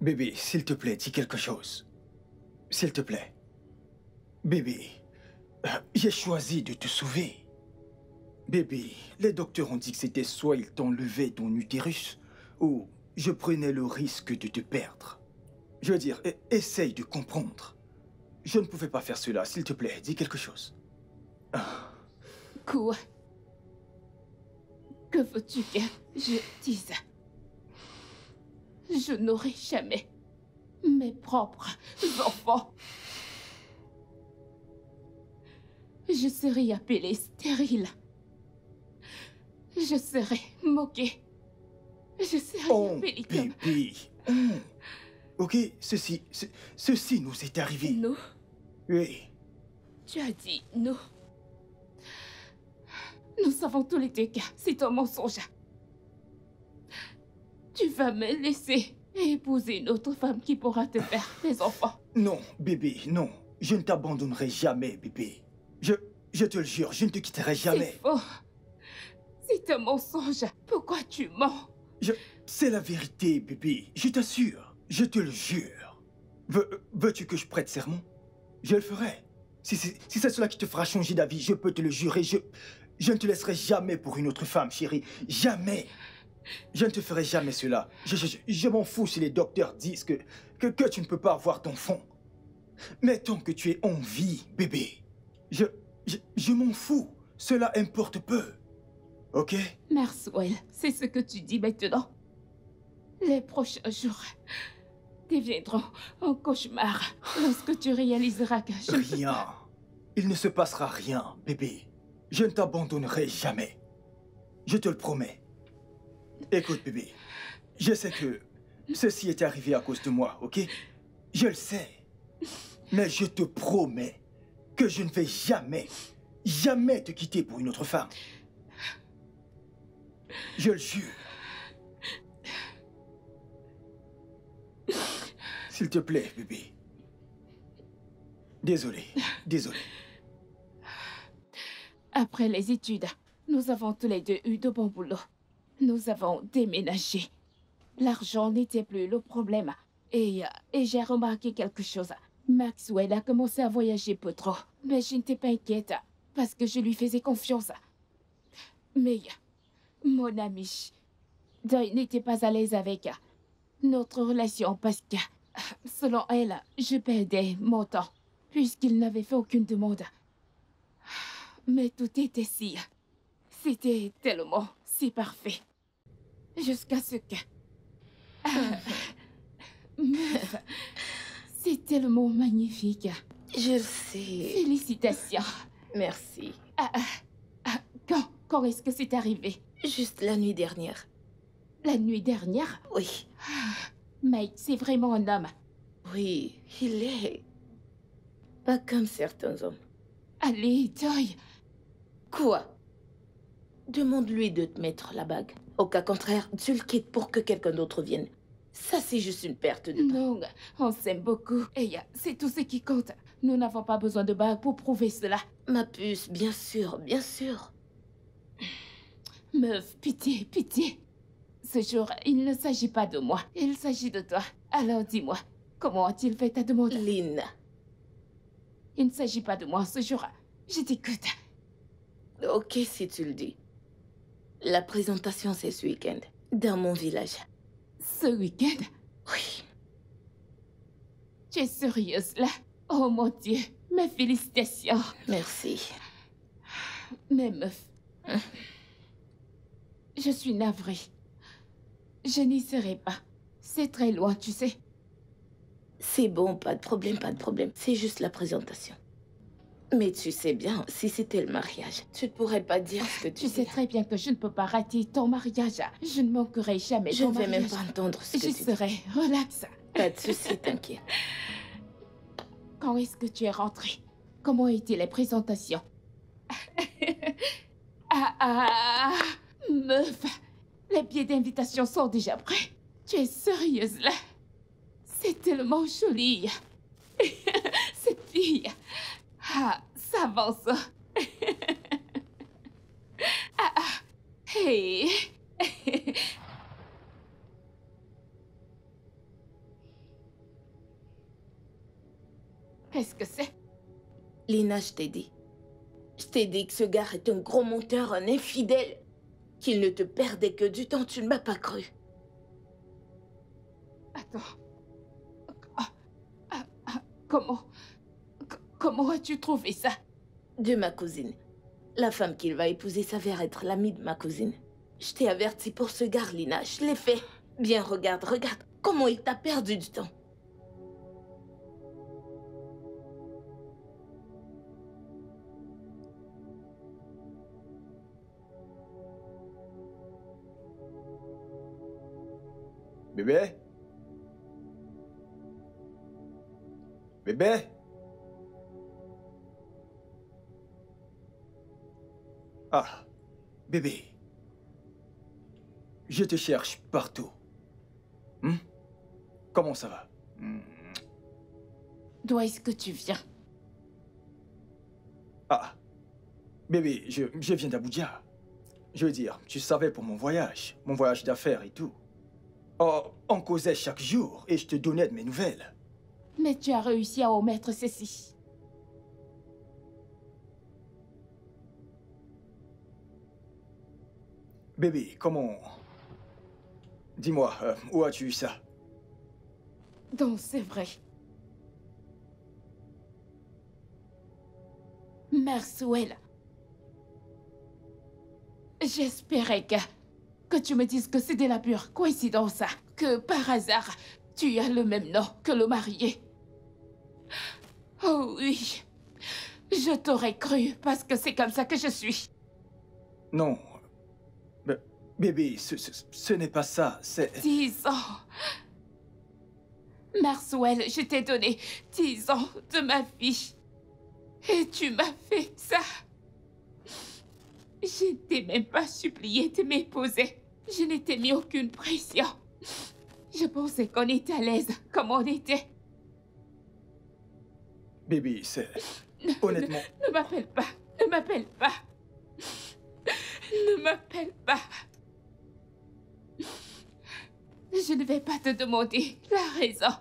Bébé, s'il te plaît, dis quelque chose. S'il te plaît. Bébé, j'ai choisi de te sauver. Bébé, les docteurs ont dit que c'était soit ils t'enlevaient ton utérus, ou je prenais le risque de te perdre. Je veux dire, essaye de comprendre. Je ne pouvais pas faire cela, s'il te plaît, dis quelque chose. Quoi? Que veux-tu que je dise? Je n'aurai jamais mes propres enfants. Je serai appelée stérile. Je serai moquée. Je serai appelée comme... Bébé. Ok, ceci nous est arrivé. Nous? Oui. Tu as dit nous. Nous savons tous les deux que c'est un mensonge. Tu vas me laisser épouser une autre femme qui pourra te faire des enfants. Non, bébé, non. Je ne t'abandonnerai jamais, bébé. Je te le jure, je ne te quitterai jamais. C'est faux. C'est un mensonge. Pourquoi tu mens? C'est la vérité, bébé. Je t'assure. Je te le jure. Veux-tu que je prête serment? Je le ferai. Si c'est cela qui te fera changer d'avis, je peux te le jurer. Je ne te laisserai jamais pour une autre femme, chérie. Jamais. Je ne te ferai jamais cela. Je m'en fous si les docteurs disent que tu ne peux pas avoir d'enfant. Mais tant que tu es en vie, bébé, je m'en fous. Cela importe peu. Ok? Maxwell, c'est ce que tu dis maintenant. Les prochains jours deviendront un cauchemar lorsque tu réaliseras que je... Rien. Il ne se passera rien, bébé. Je ne t'abandonnerai jamais. Je te le promets. Écoute, bébé. Je sais que ceci est arrivé à cause de moi, ok? Je le sais. Mais je te promets que je ne vais jamais te quitter pour une autre femme. Je le jure. S'il te plaît, bébé. Désolé. Après les études, nous avons tous les deux eu de bons boulots. Nous avons déménagé. L'argent n'était plus le problème. Et j'ai remarqué quelque chose. Maxwell a commencé à voyager peu trop. Mais je n'étais pas inquiète parce que je lui faisais confiance. Mais mon ami Doy n'était pas à l'aise avec notre relation parce que, selon elle, je perdais mon temps puisqu'il n'avait fait aucune demande. Mais tout était si... C'était tellement si parfait. Jusqu'à ce que... Meuf, c'est tellement magnifique. Je le sais. Félicitations. Merci. Quand est-ce que c'est arrivé? Juste la nuit dernière. La nuit dernière? Oui. Mike, c'est vraiment un homme. Oui, il est. Pas comme certains hommes. Allez, Doy. Quoi? Demande-lui de te mettre la bague. Au cas contraire, tu le quittes pour que quelqu'un d'autre vienne. Ça, c'est juste une perte de temps. Non, on s'aime beaucoup. Et c'est tout ce qui compte. Nous n'avons pas besoin de bague pour prouver cela. Ma puce, bien sûr, bien sûr. Meuf, pitié, pitié. Ce jour, il ne s'agit pas de moi. Il s'agit de toi. Alors dis-moi, comment a-t-il fait ta demande? Lynn. Il ne s'agit pas de moi ce jour. Je t'écoute. Ok, si tu le dis. La présentation, c'est ce week-end. Dans mon village. Ce week-end? Oui. Tu es sérieuse là? Oh mon Dieu, mes félicitations. Merci. Mais meuf, je suis navrée. Je n'y serai pas. C'est très loin, tu sais. C'est bon, pas de problème, pas de problème. C'est juste la présentation. Mais tu sais bien, si c'était le mariage, tu ne pourrais pas dire ce que tu Tu sais très bien que je ne peux pas rater ton mariage. Je ne manquerai jamais Je ton ne vais mariage. même pas entendre ce que Je tu dis. serai relax. Pas de souci, t'inquiète. Quand est-ce que tu es rentrée? Comment étaient les présentations? Meuf, les billets d'invitation sont déjà prêts. Tu es sérieuse là? C'est tellement joli. Cette fille. Ça avance. Hey. Lina, je t'ai dit. Je t'ai dit que ce gars est un gros menteur, un infidèle. Qu'il ne te perdait que du temps, tu ne m'as pas cru. Attends. Comment... Comment as-tu trouvé ça? De ma cousine. La femme qu'il va épouser s'avère être l'amie de ma cousine. Je t'ai averti pour ce gars, Lina. Je l'ai fait. Bien, regarde. Comment il t'a perdu du temps. Bébé? Bébé? Ah, bébé. Je te cherche partout. Comment ça va? D'où est-ce que tu viens? Ah, bébé, je viens d'Abuja. Je veux dire, tu savais pour mon voyage d'affaires et tout. Oh, on causait chaque jour et je te donnais de mes nouvelles. Mais tu as réussi à omettre ceci. Bébé, comment... Dis-moi, où as-tu eu ça? Donc c'est vrai. Maxwell. J'espérais que tu me dises que c'était la pure coïncidence. Que par hasard, tu as le même nom que le marié. Oh oui. Je t'aurais cru parce que c'est comme ça que je suis. Non. Bébé, ce n'est pas ça, c'est... 10 ans. Maxwell, je t'ai donné 10 ans de ma vie. Et tu m'as fait ça. Je ne t'ai même pas supplié de m'épouser. Je ne t'ai mis aucune pression. Je pensais qu'on était à l'aise comme on était. Bébé, c'est... Honnêtement... Ne m'appelle pas. Ne m'appelle pas. Ne m'appelle pas. Je ne vais pas te demander la raison.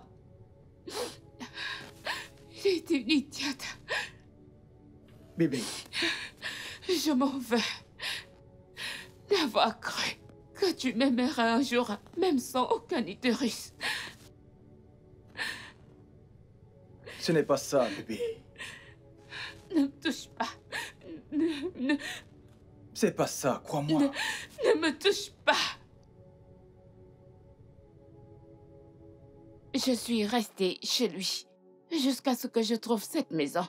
J'ai été une idiote. Bébé... Je m'en veux d'avoir cru que tu m'aimerais un jour, même sans aucun utérus. Ce n'est pas ça, bébé. Ne me touche pas. Ne C'est pas ça, crois-moi. me touche pas. Je suis restée chez lui jusqu'à ce que je trouve cette maison.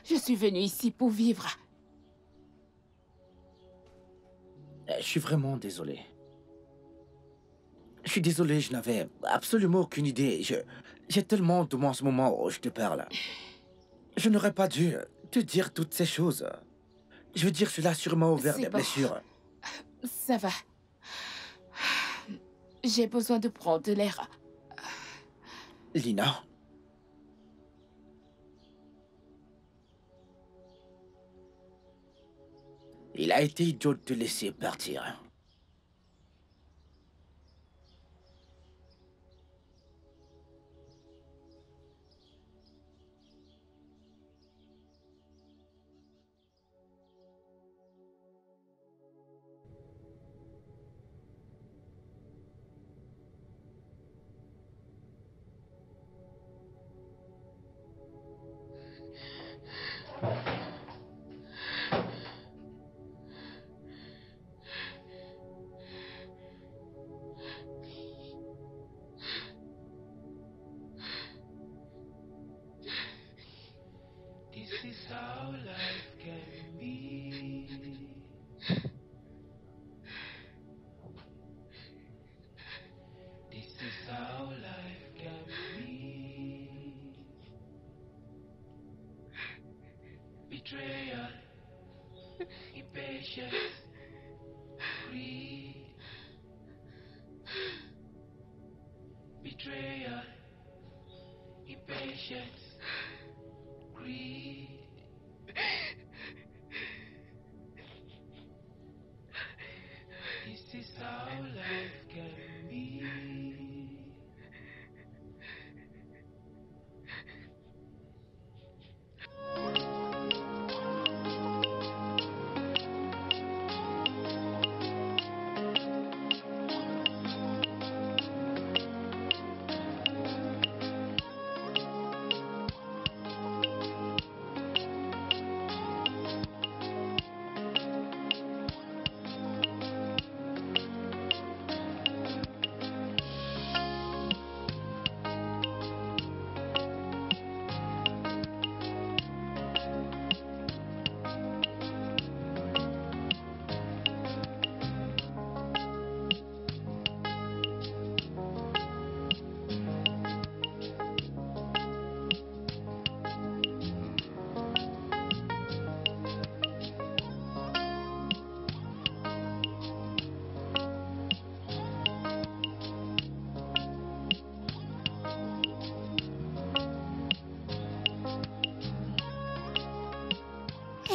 Je suis venue ici pour vivre. Je suis vraiment désolé. Je suis désolé, je n'avais absolument aucune idée. J'ai tellement de moi en ce moment où je te parle. Je n'aurais pas dû te dire toutes ces choses. Je veux dire, cela a sûrement ouvert C'est des bon. blessures. Ça va. J'ai besoin de prendre de l'air. Lina? Il a été idiot de te laisser partir. This is how life can be. This is how life can be. Betrayal, impatience, greed. Betrayal, impatience, greed. This is how life can be.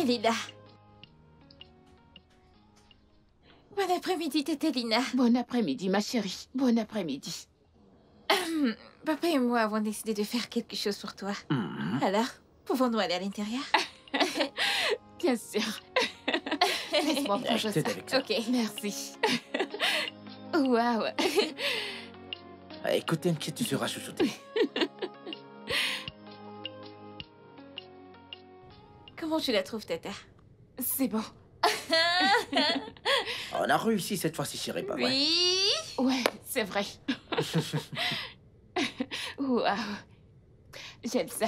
Lina. Bon après-midi, Tata Lina. Bon après-midi, ma chérie. Bon après-midi. Papa et moi avons décidé de faire quelque chose pour toi. Alors, pouvons-nous aller à l'intérieur? Bien sûr. Laisse-moi prendre Je ça. t'aide avec ça. Ok. Merci. Waouh. Écoute, t'inquiète, tu seras chouchouté. Comment tu la trouves, Tata? C'est bon. On a réussi cette fois-ci, chérie, pas vrai? Oui. Ouais, c'est vrai. Waouh. J'aime ça.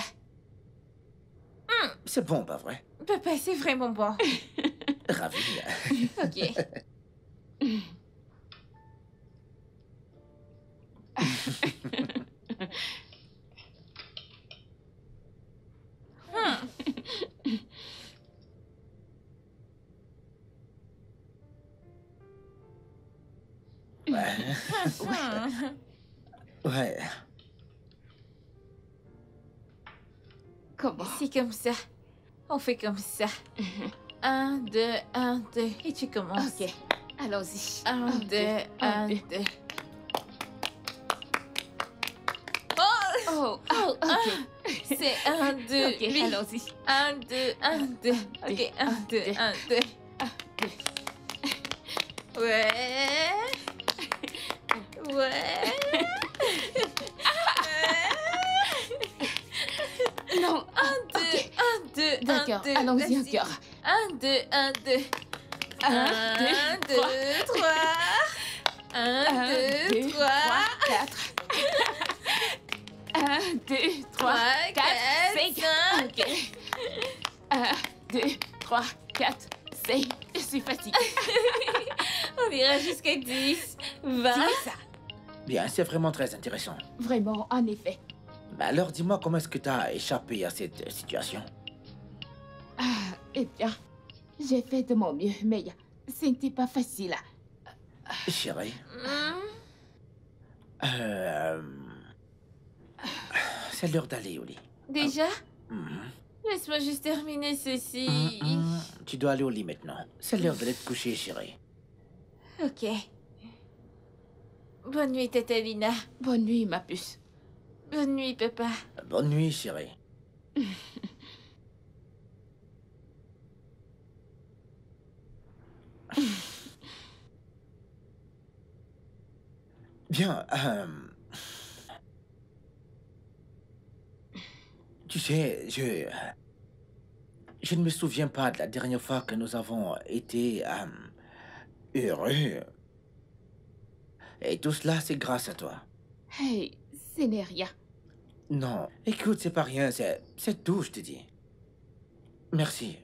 C'est bon, pas vrai? Papa, c'est vraiment bon. Ravi. Ok. Ouais. Ouais. Comment? C'est comme ça. On fait comme ça. 1, 2, 1, 2. Et tu commences. Ok. Allons-y. 1, 2, 1, 2. Oh, Oh, ok. c'est 1, 2, Ok, lui. allons-y. 1, 2, 1, 2. Ok, 1, 2, 1, 2. Ouais. Ouais. Non. 1, 2, 1, 2, 1, 2. D'accord, allons-y encore. 1, 2, 1, 2. 1, 2, 3. 3. 1, 2, 3. 4. 1, 2, 3, 4, 5. Ok. 1, 2, 3, 4, 5. Je suis fatiguée. On ira jusqu'à 10, 20. C'est ça. Bien, c'est vraiment très intéressant. Vraiment, en effet. Mais alors, dis-moi, comment est-ce que t'as échappé à cette situation? Ah, eh bien, j'ai fait de mon mieux, mais ce n'était pas facile. Chérie, c'est l'heure d'aller au lit. Déjà? Mhm. Laisse-moi juste terminer ceci. Tu dois aller au lit maintenant. C'est l'heure d'aller te coucher, chérie. Ok. Bonne nuit, Tata Lina. Bonne nuit, ma puce. Bonne nuit, papa. Bonne nuit, chérie. Bien, tu sais, je ne me souviens pas de la dernière fois que nous avons été heureux. Et tout cela, c'est grâce à toi. Hey, ce n'est rien. Non, écoute, c'est pas rien, c'est tout, je te dis. Merci.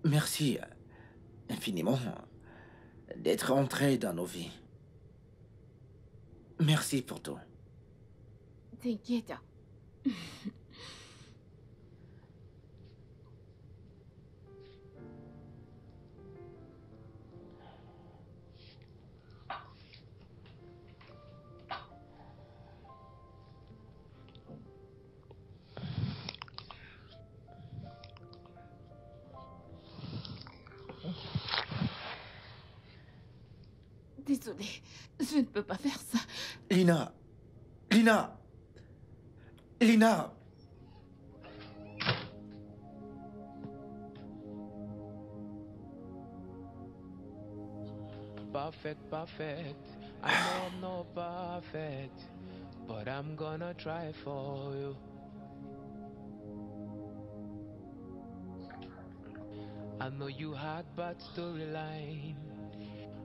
Merci infiniment d'être entré dans nos vies. Merci pour tout. T'inquiète. Désolée, je ne peux pas faire ça. Lina! Lina! Lina! Perfect. I know I'm not perfect, but I'm gonna try for you. I know you had bad storyline.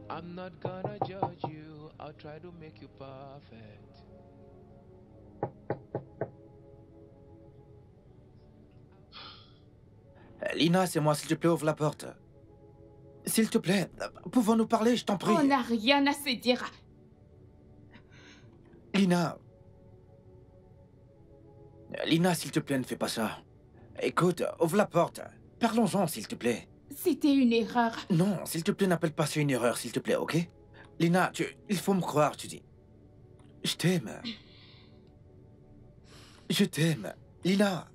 I'm not gonna judge you. I'll try to make you perfect. Lina, c'est moi, s'il te plaît, ouvre la porte. S'il te plaît, pouvons-nous parler, je t'en prie. On n'a rien à se dire. Lina. Lina, s'il te plaît, ne fais pas ça. Écoute, ouvre la porte. Parlons-en, s'il te plaît. C'était une erreur. Non, s'il te plaît, n'appelle pas ça une erreur, s'il te plaît, ok? Lina, il faut me croire, tu dis. Je t'aime. Je t'aime. Lina.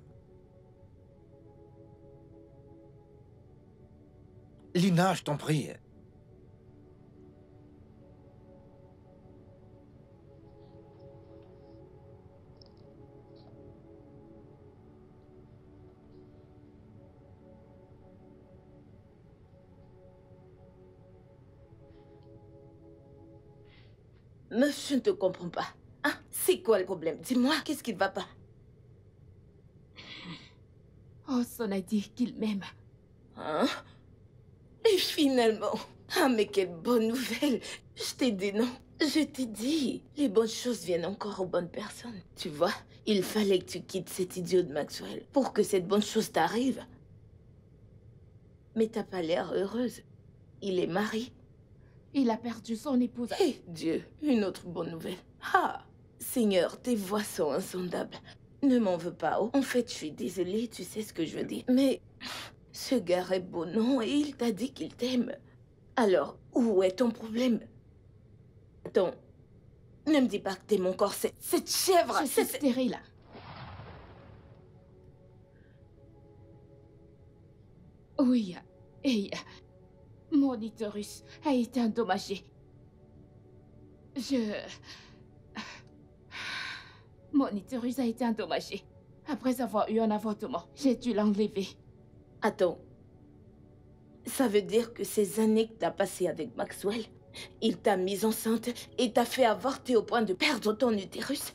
Lina, je t'en prie. Meuf, je ne te comprends pas. Hein? C'est quoi le problème? Dis-moi, qu'est-ce qui ne va pas? Orson a dit qu'il m'aime. Hein? Et finalement... Ah, mais quelle bonne nouvelle! Je t'ai dit non. Je t'ai dit, les bonnes choses viennent encore aux bonnes personnes. Tu vois, il fallait que tu quittes cet idiot de Maxwell pour que cette bonne chose t'arrive. Mais t'as pas l'air heureuse. Il est marié. Il a perdu son épouse. Eh Dieu, une autre bonne nouvelle. Ah, Seigneur, tes voix sont insondables. Ne m'en veux pas. Oh. En fait, je suis désolée, tu sais ce que je veux dire. Mais ce gars est beau, non? Et il t'a dit qu'il t'aime. Alors, où est ton problème? Attends, ne me dis pas que t'aimes encore cette chèvre. Je suis stérile. Oui, et mon utérus a été endommagé. Mon utérus a été endommagé. Après avoir eu un avortement, j'ai dû l'enlever. Attends, ça veut dire que ces années que t'as passées avec Maxwell, il t'a mise enceinte et t'a fait avorter au point de perdre ton utérus?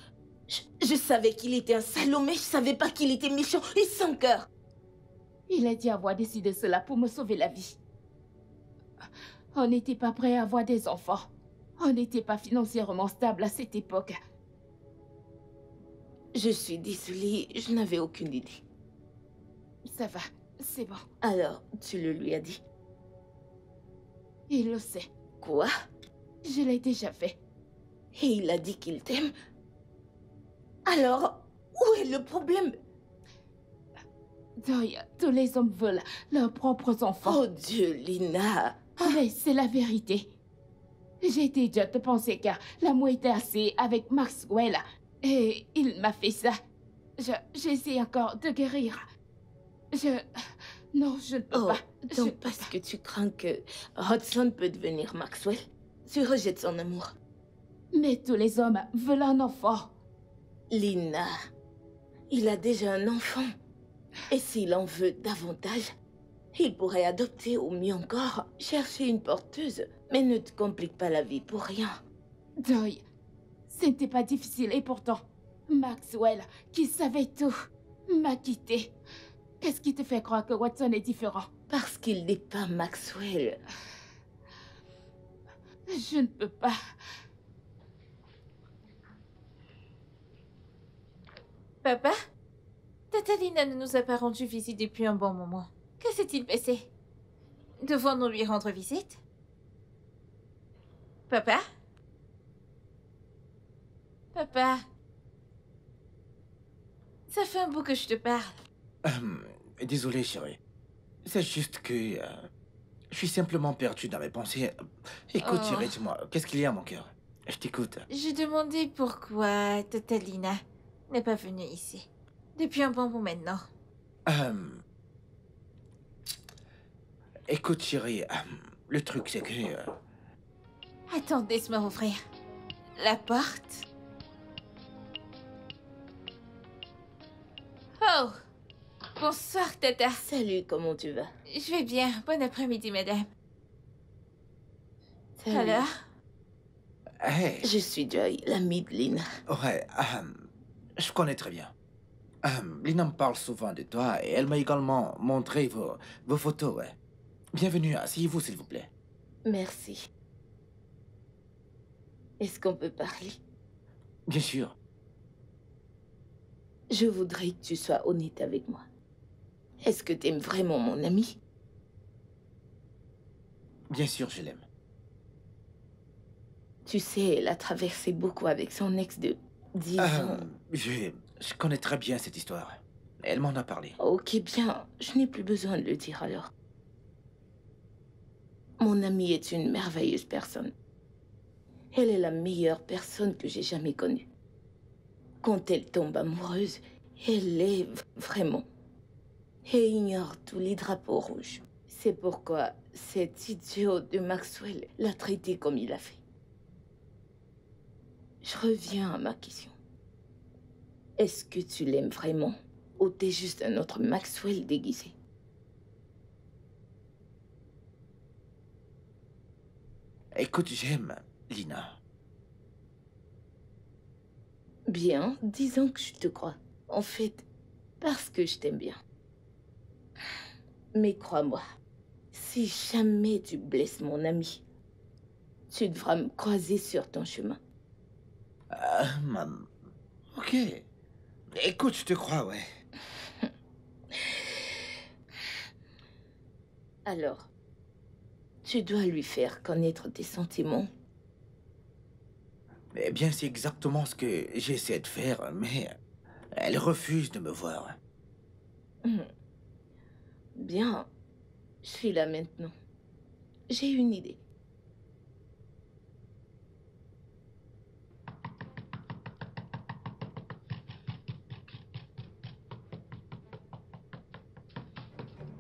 Je savais qu'il était un salaud, mais je savais pas qu'il était méchant et sans cœur. Il a dit avoir décidé cela pour me sauver la vie. On n'était pas prêt à avoir des enfants. On n'était pas financièrement stable à cette époque. Je suis désolée, je n'avais aucune idée. Ça va, c'est bon. Alors, tu le lui as dit? Il le sait. Quoi? Je l'ai déjà fait. Et il a dit qu'il t'aime? Alors, où est le problème? Doy, tous les hommes veulent leurs propres enfants. Oh Dieu, Lina! Mais c'est la vérité. J'ai été idiote de penser car l'amour était assez avec Maxwell. Et il m'a fait ça. J'essaie encore de guérir. Non, je ne peux Oh, pas. donc parce que tu crains que Hudson peut devenir Maxwell, tu rejettes son amour. Mais tous les hommes veulent un enfant. Lina, il a déjà un enfant. Et s'il en veut davantage, il pourrait adopter ou mieux encore, chercher une porteuse. Mais ne te complique pas la vie pour rien. Doy, ce n'était pas difficile et pourtant, Maxwell, qui savait tout, m'a quitté. Qu'est-ce qui te fait croire que Watson est différent? Parce qu'il n'est pas Maxwell. Je ne peux pas. Papa? Tata Lina ne nous a pas rendu visite depuis un bon moment. Que s'est-il passé? Devons-nous lui rendre visite? Papa? Papa? Ça fait un bout que je te parle. Désolé, chérie. C'est juste que... je suis simplement perdu dans mes pensées. Écoute, Oh. chérie, dis-moi, qu'est-ce qu'il y a, mon cœur? Je t'écoute. Je demandais pourquoi Tata Lina n'est pas venue ici. Depuis un bon bout maintenant. Écoute, chérie, le truc, c'est que... Attends, laisse-moi ouvrir la porte. Oh! Bonsoir, Tata. Salut, comment tu vas? Je vais bien. Bon après-midi, madame. Salut. Alors? Hey, Je suis Joy, l'amie de Lina. ouais, je connais très bien. Lina me parle souvent de toi et elle m'a également montré vos photos, ouais. Bienvenue, asseyez-vous, s'il vous plaît. Merci. Est-ce qu'on peut parler? Bien sûr. Je voudrais que tu sois honnête avec moi. Est-ce que t'aimes vraiment mon amie? Bien sûr, je l'aime. Tu sais, elle a traversé beaucoup avec son ex de 10 ans. Je connais très bien cette histoire. Elle m'en a parlé. Ok, bien. Je n'ai plus besoin de le dire alors. Mon amie est une merveilleuse personne. Elle est la meilleure personne que j'ai jamais connue. Quand elle tombe amoureuse, elle est vraiment... et ignore tous les drapeaux rouges. C'est pourquoi cet idiot de Maxwell l'a traité comme il a fait. Je reviens à ma question. Est-ce que tu l'aimes vraiment ou t'es juste un autre Maxwell déguisé? Écoute, j'aime Lina. Bien, disons que je te crois. En fait, parce que je t'aime bien. Mais crois-moi, si jamais tu blesses mon ami, tu devras me croiser sur ton chemin. Ok. Écoute, je te crois, ouais. Alors, tu dois lui faire connaître tes sentiments. Eh bien, c'est exactement ce que j'essaie de faire, mais elle refuse de me voir. Bien, je suis là maintenant. J'ai une idée.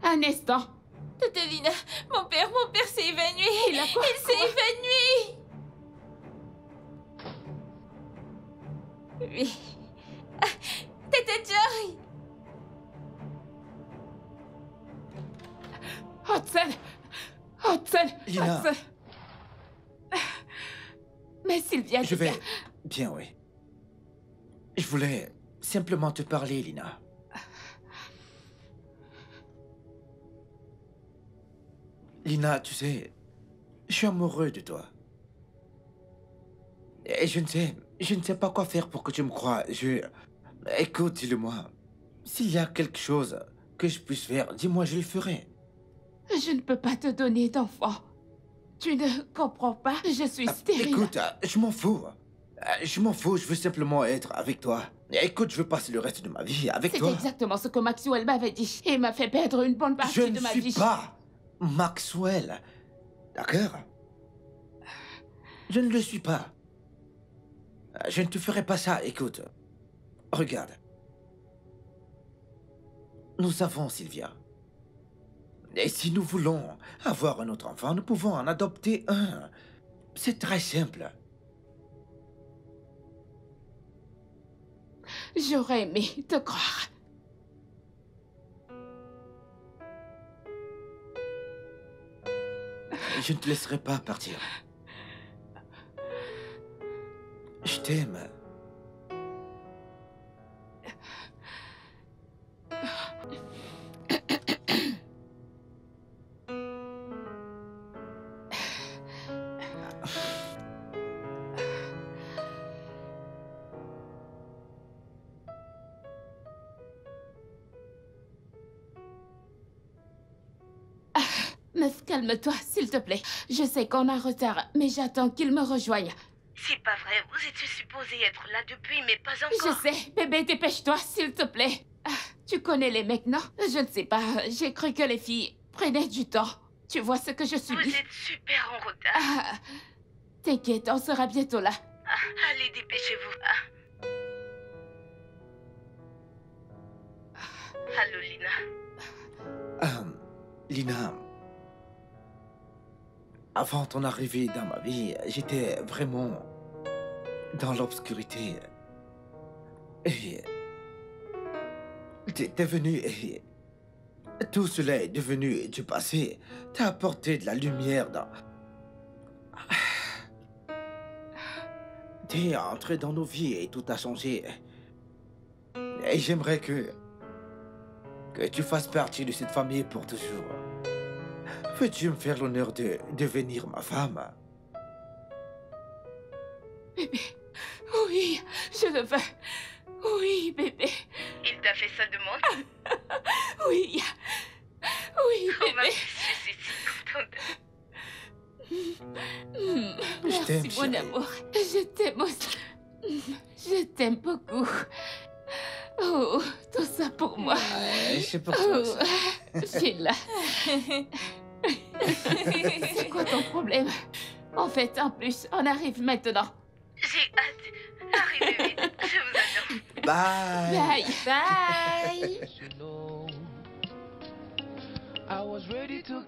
Un instant. Tatalina, mon père s'est évanoui. Il a quoi? Il s'est évanoui. Oui. Ah, Tata Joy. Hudson! Hudson! Lina. Hudson! Mais Sylvia, Je vais... Bien, oui. Je voulais simplement te parler, Lina. Lina, tu sais, je suis amoureux de toi. Et je ne sais pas quoi faire pour que tu me croies. Écoute, dis-le-moi. S'il y a quelque chose que je puisse faire, dis-moi, je le ferai. Je ne peux pas te donner d'enfant. Tu ne comprends pas, je suis stérile. Écoute, je m'en fous. Je m'en fous, je veux simplement être avec toi. Écoute, je veux passer le reste de ma vie avec C'est toi. exactement ce que Maxwell m'avait dit. Et m'a fait perdre une bonne partie de ma vie. Je ne suis pas Maxwell. D'accord? Je ne le suis pas. Je ne te ferai pas ça, écoute. Regarde. Nous avons Sylvia. Et si nous voulons avoir un autre enfant, nous pouvons en adopter un. C'est très simple. J'aurais aimé te croire. Je ne te laisserai pas partir. Je t'aime. Meuf, calme-toi, s'il te plaît. Je sais qu'on a retard, mais j'attends qu'il me rejoigne. C'est pas vrai, vous étiez supposé être là depuis, mais pas Je sais, bébé, dépêche-toi, s'il te plaît. Tu connais les mecs, non? Je ne sais pas, j'ai cru que les filles prenaient du temps. Tu vois ce que je subis? Vous êtes super en retard. T'inquiète, on sera bientôt là. Allez, dépêchez-vous. Allô, Lina. Lina, avant ton arrivée dans ma vie, j'étais vraiment dans l'obscurité. Et t'es venu et tout cela est devenu du passé. T'as apporté de la lumière dans... T'es entré dans nos vies et tout a changé. Et j'aimerais que tu fasses partie de cette famille pour toujours. Veux-tu me faire l'honneur de devenir ma femme? Bébé, oui, je le veux. Oui, bébé. Il t'a fait sa demande? Oui. Oui, Oh, ma bébé. je suis si contente. Je t'aime, Merci, mon chérie. amour. Je t'aime aussi. Je t'aime beaucoup. Oh, tout ça pour moi. Ouais, c'est pour toi. Oh, ça. Sheila. C'est quoi ton problème? En fait, en plus, on arrive maintenant. J'ai hâte. Arrivez vite. Je vous adore. Bye. Bye. Bye. You know, I was ready to